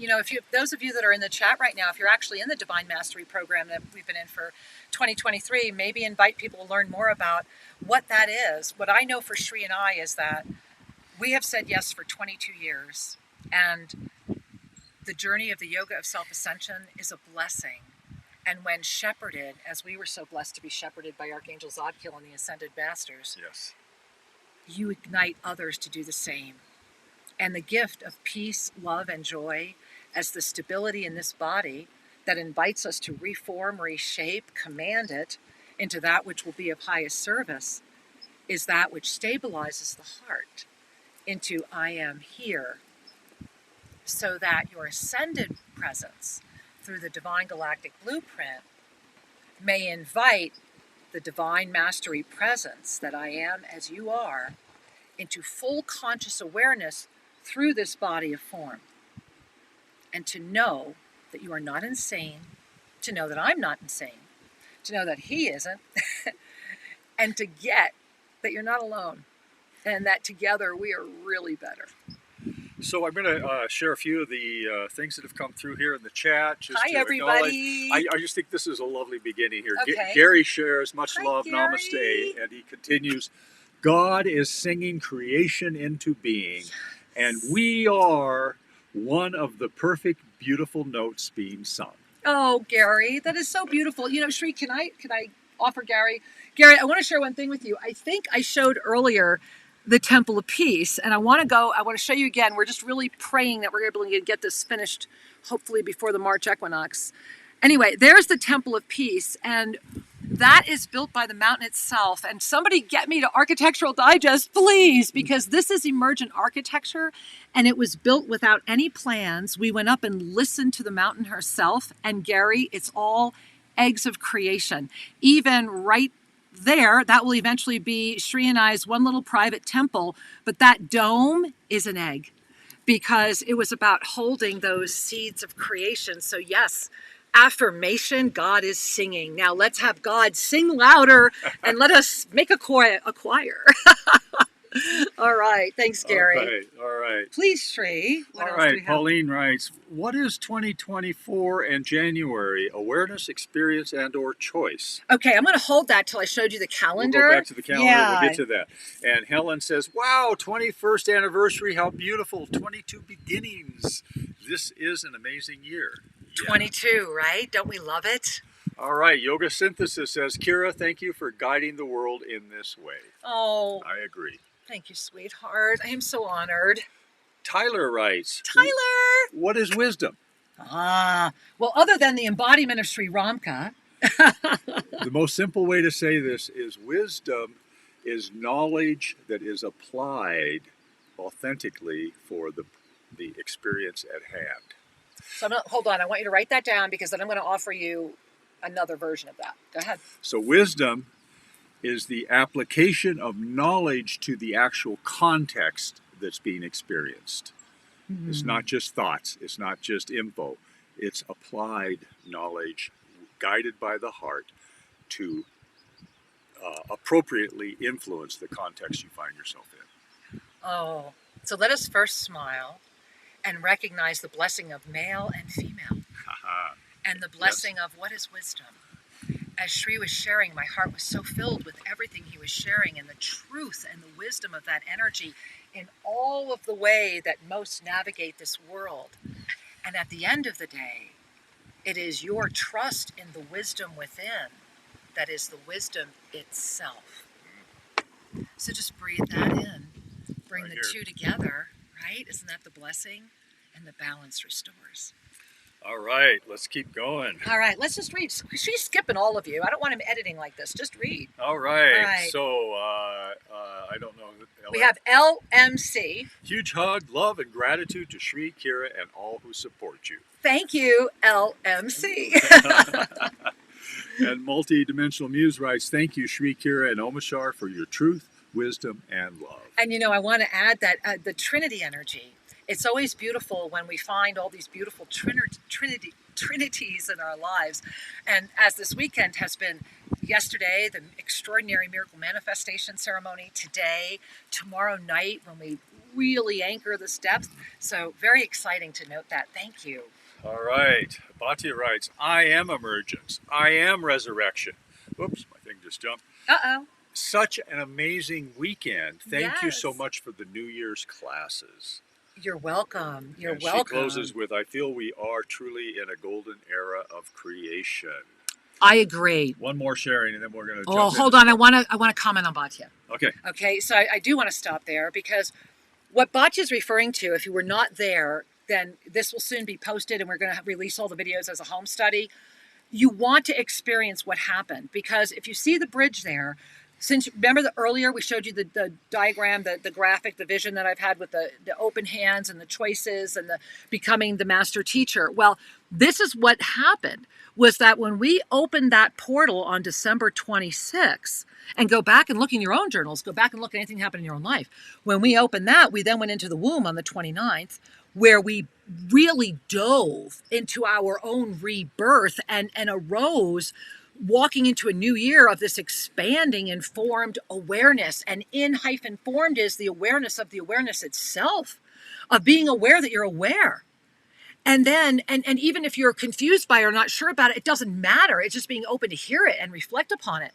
those of you that are in the chat right now, if you're actually in the Divine Mastery program that we've been in for 2023, maybe invite people to learn more about what that is. What I know for Shri and I is that we have said yes for 22 years, and the journey of the Yoga of Self-Ascension is a blessing. And when shepherded, as we were so blessed to be shepherded by Archangel Zadkiel and the Ascended Masters, yes, you ignite others to do the same. And the gift of peace, love, and joy as the stability in this body that invites us to reform, reshape, command it into that which will be of highest service is that which stabilizes the heart into I am here, so that your ascended presence through the Divine Galactic Blueprint may invite the Divine Mastery Presence that I am as you are into full conscious awareness through this body of form. And to know that you are not insane, to know that I'm not insane, to know that he isn't, and to get that you're not alone, and that together we are really better. So I'm going to share a few of the things that have come through here in the chat. Just Hi, to everybody. I just think this is a lovely beginning here. Okay. Gary shares, much Hi, love, Gary. namaste, and he continues, God is singing creation into being, and we are one of the perfect, beautiful notes being sung. Oh, Gary, that is so beautiful. You know, Shri, can I offer Gary? Gary, I want to share one thing with you. I think I showed earlier the Temple of Peace, and I want to show you again. We're just really praying that we're able to get this finished, hopefully before the March equinox. Anyway, there's the Temple of Peace, and that is built by the mountain itself. And somebody get me to Architectural Digest, please, because this is emergent architecture and it was built without any plans. We went up and listened to the mountain herself. And Gary, it's all eggs of creation. Even right there, that will eventually be Shri and I's one little private temple. But that dome is an egg because it was about holding those seeds of creation. So yes, affirmation, God is singing. Now let's have God sing louder and let us make a choir. All right. Thanks, Gary. All right. Please, Shri. What else do we have? Pauline writes, what is 2024 and January? Awareness, experience, and or choice? Okay, I'm going to hold that till I showed you the calendar. We'll go back to the calendar. Yeah. We'll get to that. And Helen says, wow, 21st anniversary. How beautiful. 22 beginnings. This is an amazing year. 22, right? Don't we love it? All right. Yoga Synthesis says, Kira, thank you for guiding the world in this way. Oh, I agree. thank you, sweetheart. I am so honored. Tyler writes, Tyler! what is wisdom? Well, other than the embodiment of Sri Ramka. The most simple way to say this is wisdom is knowledge that is applied authentically for the experience at hand. So hold on, I want you to write that down because then I'm going to offer you another version of that. Go ahead. So wisdom is the application of knowledge to the actual context that's being experienced. Mm-hmm. It's not just thoughts. It's not just info. It's applied knowledge guided by the heart to appropriately influence the context you find yourself in. Oh, so let us first smile and recognize the blessing of male and female. And the blessing of what is wisdom. As Shri was sharing, my heart was so filled with everything he was sharing and the truth and the wisdom of that energy in all of the way that most navigate this world. And at the end of the day, it is your trust in the wisdom within that is the wisdom itself. So just breathe that in. Bring the two together, right? Isn't that the blessing? And the balance restores. All right, let's keep going. All right, let's just read. She's skipping all of you. I don't want him editing like this. Just read. All right. So, I don't know. We have LMC. Huge hug, love, and gratitude to Shri, Kira, and all who support you. Thank you, LMC. And Multi-Dimensional Muse writes, thank you, Shri, Kira, and Omashar, for your truth, wisdom, and love. And, I want to add that the Trinity energy, it's always beautiful when we find all these beautiful trinities in our lives. And as this weekend has been yesterday, the extraordinary miracle manifestation ceremony, today, tomorrow night, when we really anchor the steps. So very exciting to note that. Thank you. All right. Bhatia writes, I am emergence. I am resurrection. Oops, my thing just jumped. Uh-oh. Such an amazing weekend. Thank you so much for the New Year's classes. You're welcome. You're and welcome. She closes with, I feel we are truly in a golden era of creation. I agree. One more sharing, and then we're going to. Oh, hold on. I want to comment on Bhatia. Okay. Okay. So I do want to stop there because what Bhatia is referring to, if you were not there, then this will soon be posted, and we're going to release all the videos as a home study. You want to experience what happened because if you see the bridge there. Since remember earlier we showed you the diagram, the graphic, the vision that I've had with the open hands and the choices and the becoming the master teacher. Well, this is what happened was that when we opened that portal on December 26th, and go back and look in your own journals, go back and look at anything that happened in your own life. When we opened that, we then went into the womb on the 29th, where we really dove into our own rebirth and arose walking into a new year of this expanding informed awareness. And in-formed is the awareness of the awareness itself, of being aware that you're aware. And then, and even if you're confused by it or not sure about it, it doesn't matter. It's just being open to hear it and reflect upon it.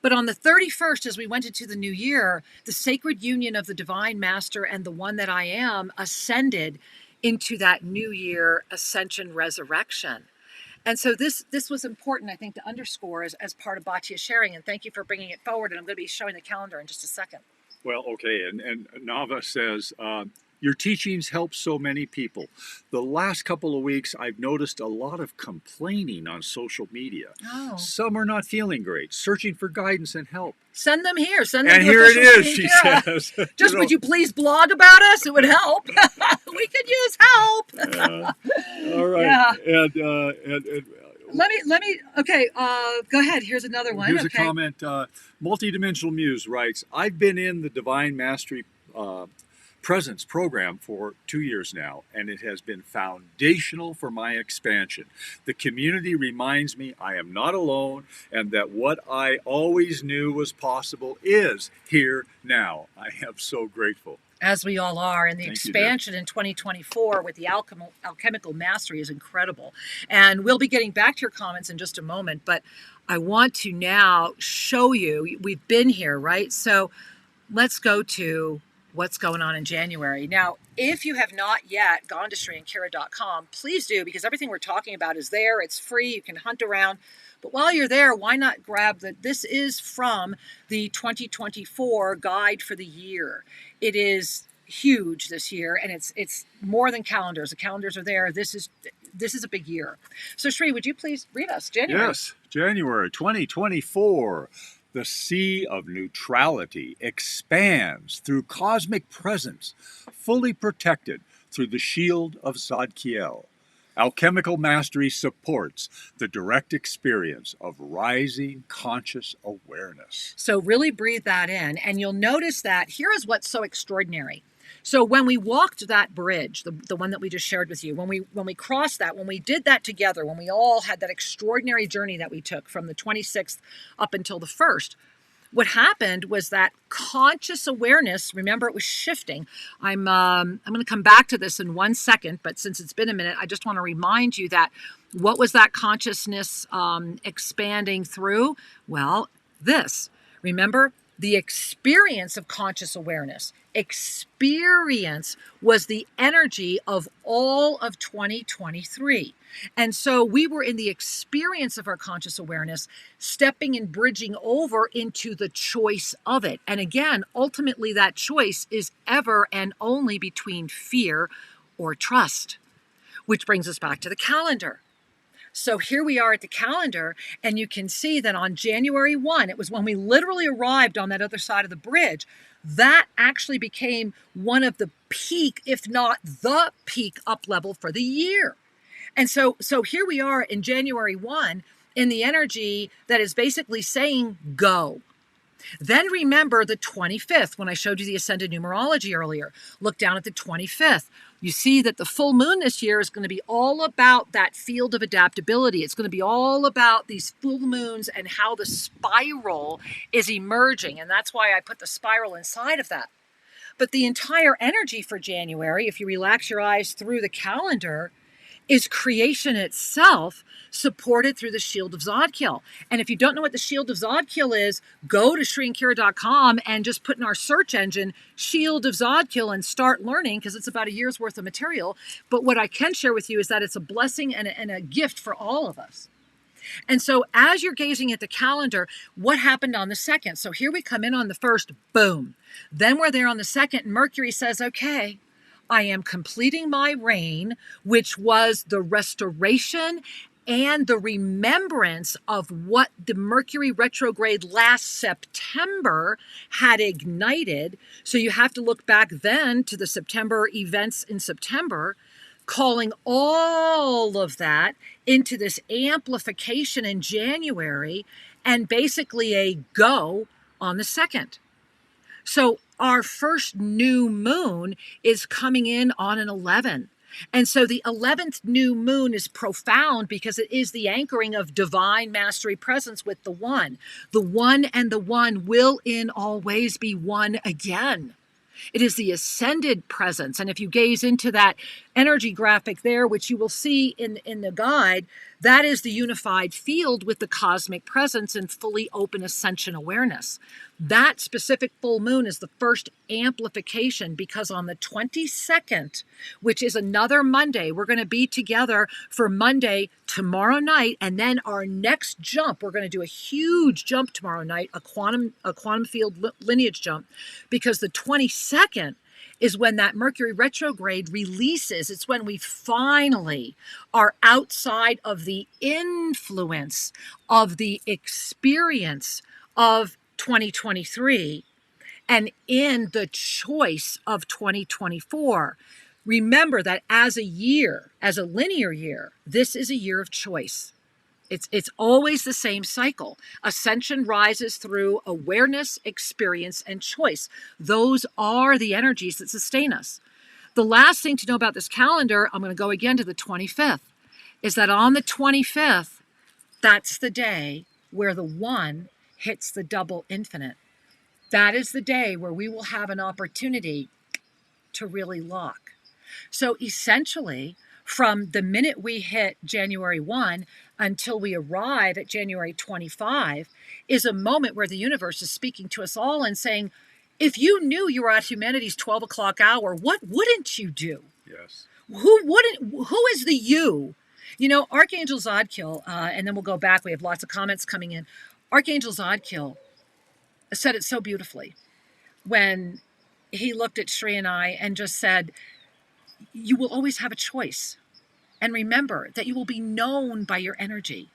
But on the 31st, as we went into the new year, the sacred union of the divine master and the one that I am ascended into that new year ascension resurrection. And so this was important, I think, to underscore as part of Batia's sharing. And thank you for bringing it forward. And I'm going to be showing the calendar in just a second. Well, okay, and Nava says, your teachings help so many people. The last couple of weeks, I've noticed a lot of complaining on social media. Oh. Some are not feeling great, searching for guidance and help. Send them here. Send them And to here it official is, Shri she and Kira. says. Just would you please blog about us? It would help. We could use help. All right. Yeah. And Let me. Okay. Go ahead. Here's another one. here's a Okay. comment. Multidimensional Muse writes, I've been in the Divine Mastery Presence program for 2 years now, and it has been foundational for my expansion. The community reminds me I am not alone, and that what I always knew was possible is here now. I am so grateful. As we all are, and the Thank you, expansion in 2024 with the alchemical mastery is incredible. And we'll be getting back to your comments in just a moment, but I want to now show you, we've been here, right? So let's go to what's going on in January. Now, if you have not yet gone to ShriandKira.com, please do, because everything we're talking about is there. It's free. You can hunt around. But while you're there, why not grab that? This is from the 2024 guide for the year. It is huge this year, and it's more than calendars. The calendars are there. This is a big year. So Shri, would you please read us January? Yes, January 2024. The sea of neutrality expands through cosmic presence, fully protected through the shield of Zadkiel. Alchemical mastery supports the direct experience of rising conscious awareness. So really breathe that in, and you'll notice that here is what's so extraordinary. So when we walked that bridge, the one that we just shared with you, when we crossed that, when we did that together, when we all had that extraordinary journey that we took from the 26th up until the 1st, what happened was that conscious awareness, remember, it was shifting. I'm going to come back to this in 1 second, but since it's been a minute, I just want to remind you that what was that consciousness expanding through? Well, this. Remember, the experience of conscious awareness. Experience was the energy of all of 2023. And so we were in the experience of our conscious awareness, stepping and bridging over into the choice of it. And again, ultimately that choice is ever and only between fear or trust, which brings us back to the calendar. So here we are at the calendar, and you can see that on January 1, it was when we literally arrived on that other side of the bridge, that actually became one of the peak, if not the peak up level for the year. And so here we are in January 1 in the energy that is basically saying go. Then remember the 25th, when I showed you the ascended numerology earlier. Look down at the 25th. You see that the full moon this year is going to be all about that field of adaptability. It's going to be all about these full moons and how the spiral is emerging. And that's why I put the spiral inside of that. But the entire energy for January, if you relax your eyes through the calendar, is creation itself, supported through the shield of Zadkiel. And if you don't know what the shield of Zadkiel is, go to ShriandKira.com and just put in our search engine shield of Zadkiel and start learning, because it's about a year's worth of material. But what I can share with you is that it's a blessing and a gift for all of us. And so as you're gazing at the calendar, what happened on the 2nd? So here we come in on the 1st, boom. Then we're there on the 2nd, and Mercury says, okay, I am completing my reign, which was the restoration and the remembrance of what the Mercury retrograde last September had ignited. So you have to look back then to the September events in September, calling all of that into this amplification in January, and basically a go on the 2nd. So our first new moon is coming in on an 11. And so the 11th new moon is profound because it is the anchoring of divine mastery presence with the one. The one and the one will in always be one again. It is the ascended presence. And if you gaze into that energy graphic there, which you will see in the guide, that is the unified field with the cosmic presence and fully open ascension awareness. That specific full moon is the first amplification, because on the 22nd, which is another Monday, we're going to be together for Monday tomorrow night, and then our next jump, we're going to do a huge jump tomorrow night, a quantum field lineage jump, because the 22nd is when that Mercury retrograde releases. It's when we finally are outside of the influence of the experience of 2023 and in the choice of 2024. Remember that as a year, as a linear year, this is a year of choice. It's always the same cycle. Ascension rises through awareness, experience, and choice. Those are the energies that sustain us. The last thing to know about this calendar, I'm going to go again to the 25th, is that on the 25th, that's the day where the one hits the double infinite. That is the day where we will have an opportunity to really lock. So essentially, from the minute we hit January 1 until we arrive at January 25 is a moment where the universe is speaking to us all and saying, if you knew you were at humanity's 12 o'clock hour, what wouldn't you do? Yes. Who is the you? You know, Archangel Zadkiel, and then we'll go back. We have lots of comments coming in. Archangel Zadkiel said it so beautifully when he looked at Shri and I and just said, you will always have a choice. And remember that you will be known by your energy.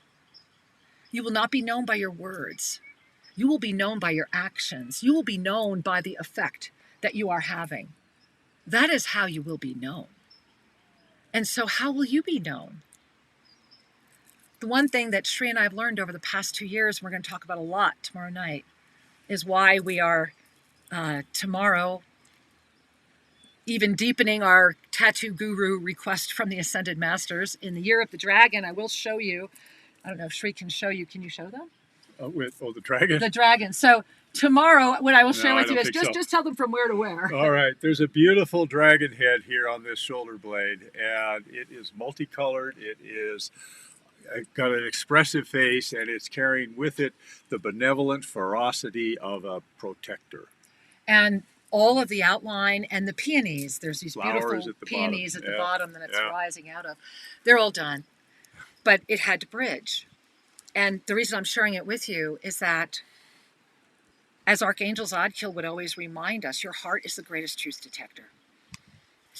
You will not be known by your words. You will be known by your actions. You will be known by the effect that you are having. That is how you will be known. And so how will you be known? The one thing that Shri and I have learned over the past 2 years, and we're going to talk about a lot tomorrow night, is why we are tomorrow even deepening our tattoo guru request from the Ascended Masters in the Year of the Dragon. I will show you. I don't know if Shri can show you. Can you show them? The dragon? The dragon. So tomorrow, what I will share with I you don't is think so. just tell them from where to where. All right. There's a beautiful dragon head here on this shoulder blade, and it is multicolored. It is got an expressive face, and it's carrying with it the benevolent ferocity of a protector. And all of the outline and the peonies, there's these Flowers beautiful at the peonies bottom. at the bottom that it's Yeah. rising out of. They're all done. But it had to bridge. And the reason I'm sharing it with you is that, as Archangel Zadkiel would always remind us, your heart is the greatest truth detector.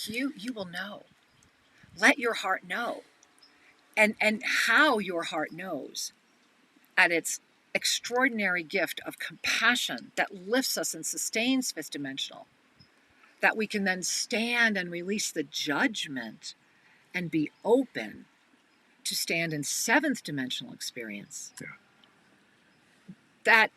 You will know. Let your heart know. And how your heart knows at its extraordinary gift of compassion that lifts us and sustains fifth dimensional, that we can then stand and release the judgment and be open to stand in seventh dimensional experience. Yeah. That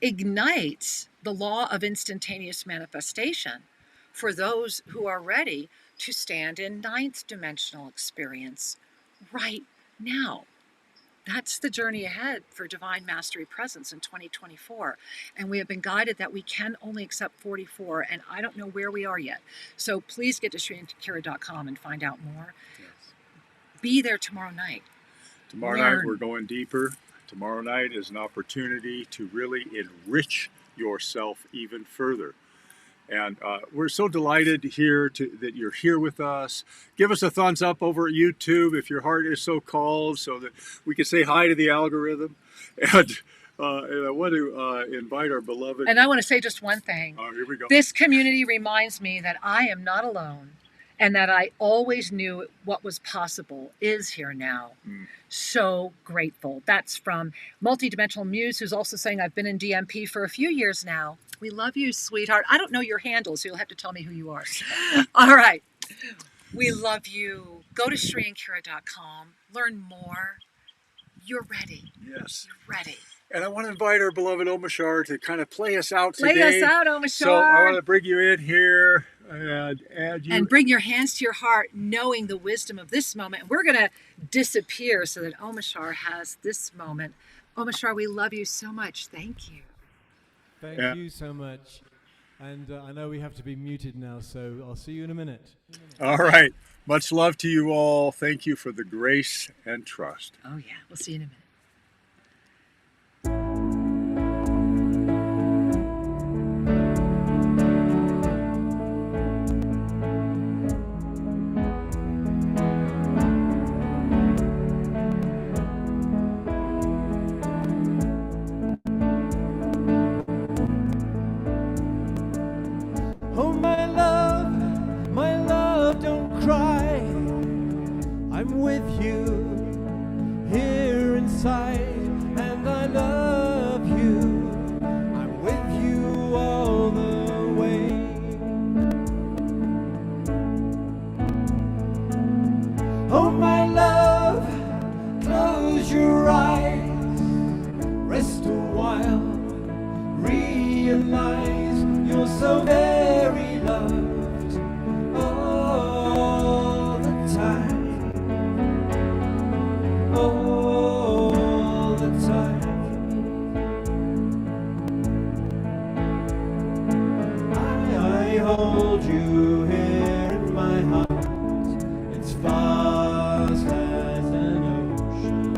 ignites the law of instantaneous manifestation for those who are ready to stand in ninth dimensional experience right now. That's the journey ahead for Divine Mastery Presence in 2024. And we have been guided that we can only accept 44, and I don't know where we are yet. So please get to shriandkira.com and find out more. Yes. Be there tomorrow night. Tomorrow night, we're going deeper. Tomorrow night is an opportunity to really enrich yourself even further. And we're so delighted here that you're here with us. Give us a thumbs up over at YouTube if your heart is so called, so that we can say hi to the algorithm. And I want to invite our beloved... And I want to say just one thing. Oh, here we go. This community reminds me that I am not alone, and that I always knew what was possible is here now. So grateful. That's from Multidimensional Muse, who's also saying, I've been in DMP for a few years now. We love you, sweetheart. I don't know your handle, so you'll have to tell me who you are. All right. We love you. Go to shriandkira.com. Learn more. You're ready. Yes. You're ready. And I want to invite our beloved Omashar to kind of play us out today. Play us out, Omashar. So I want to bring you in here and add you. And bring your hands to your heart, knowing the wisdom of this moment. We're going to disappear so that Omashar has this moment. Omashar, we love you so much. Thank you. Thank you so much. And I know we have to be muted now, so I'll see you in a minute. All right. Much love to you all. Thank you for the grace and trust. Oh, yeah. We'll see you in a minute. Oh, my love, don't cry. I'm with you here inside, and I love you. I'm with you all the way. Oh, my love, close your eyes, rest a while, realize you're so very loved all the time, all the time. I hold you here in my heart. It's vast as an ocean.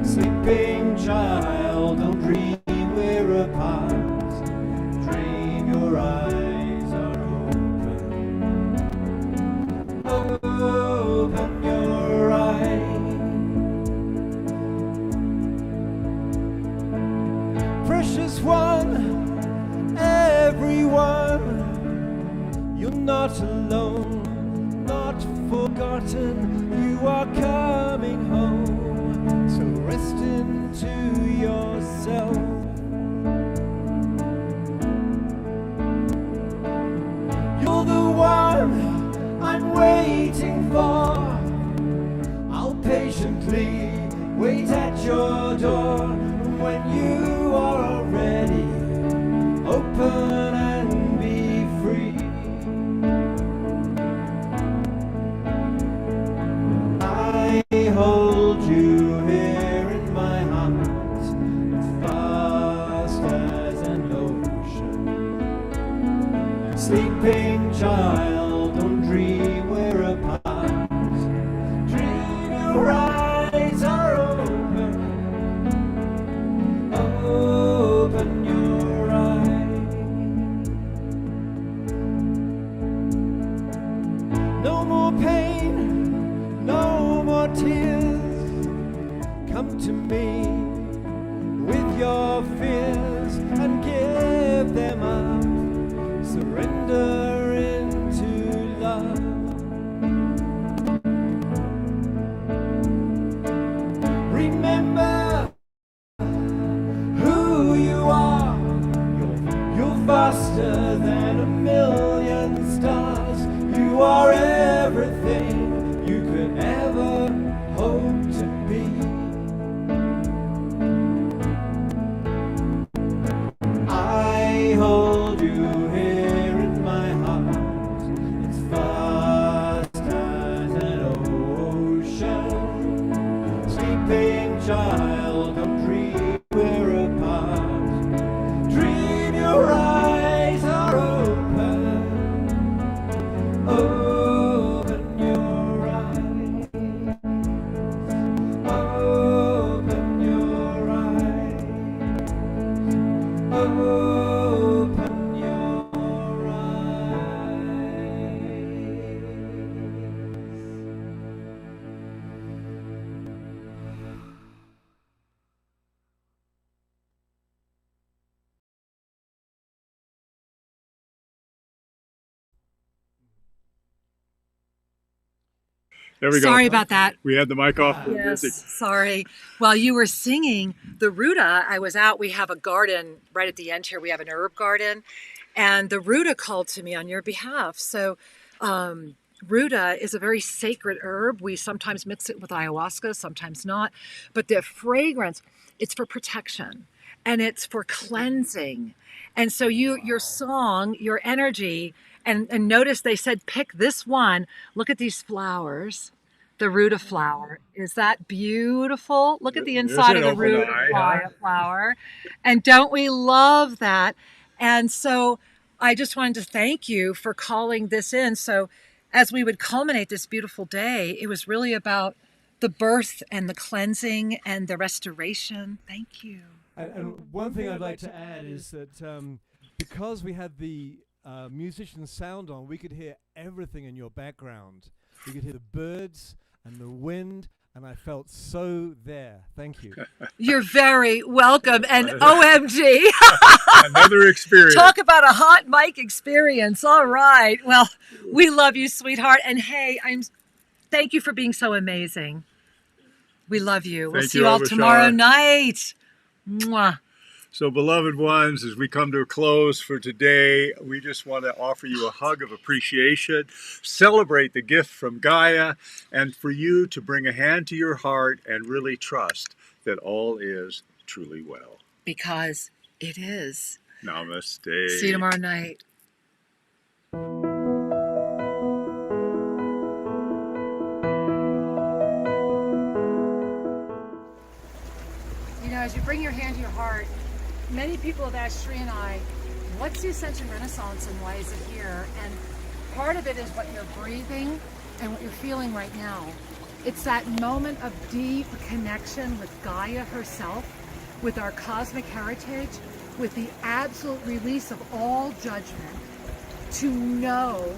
Sleeping child, don't dream we're apart. Dream your eyes are open. Open your eyes. Precious one, everyone, you're not alone, not forgotten. You are coming home, so rest into yourself. You're the one I'm waiting for. I'll patiently wait at your door. When you are ready, open and be free. I hold you here in my heart. It's vast as an ocean. Sleeping child, don't dream we're apart. Dream your eyes are open. Open your eyes. No more pain, no more tears. Come to me with your fears and give them up. Surrender into love. Remember who you are. You're faster than a million stars. You are everything you could ever hope to be. I hold you here in my heart. It's vast as an ocean. Sleeping child, don't dream we're apart. Dream your eyes are open. Open your eyes. Open your eyes. Open your eyes. There we go. Sorry about that. We had the mic off. Yes, sorry. While you were singing the Ruta, I was out. We have a garden right at the end here. We have an herb garden, and the Ruta called to me on your behalf. So, Ruta is a very sacred herb. We sometimes mix it with ayahuasca, sometimes not. But the fragrance, it's for protection and it's for cleansing. And so your song, your energy, and notice they said pick this one. Look at these flowers. The Ruta flower. Is that beautiful? Look at the inside of the Ruta flower. And don't we love that? And so I just wanted to thank you for calling this in. So as we would culminate this beautiful day, it was really about the birth and the cleansing and the restoration. Thank you. And one thing I'd like to add is that because we had the musician's sound on, we could hear everything in your background. We could hear the birds and the wind, and I felt so there. Thank you. You're very welcome. And OMG. Another experience. Talk about a hot mic experience. All right. Well, we love you, sweetheart. And hey, thank you for being so amazing. We love you. We'll see you all tomorrow night. Mwah. So, beloved ones, as we come to a close for today, we just want to offer you a hug of appreciation, celebrate the gift from Gaia, and for you to bring a hand to your heart and really trust that all is truly well. Because it is. Namaste. See you tomorrow night. You know, as you bring your hand to your heart, many people have asked Shri and I, what's the Ascension Renaissance and why is it here? And part of it is what you're breathing and what you're feeling right now. It's that moment of deep connection with Gaia herself, with our cosmic heritage, with the absolute release of all judgment, to know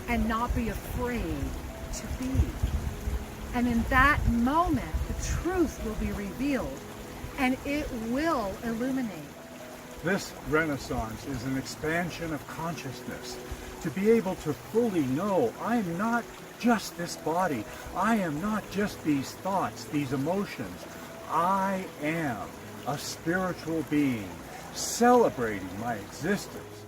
and not be afraid to be. And in that moment, the truth will be revealed and it will illuminate. This Renaissance is an expansion of consciousness. To be able to fully know I am not just this body. I am not just these thoughts, these emotions. I am a spiritual being celebrating my existence.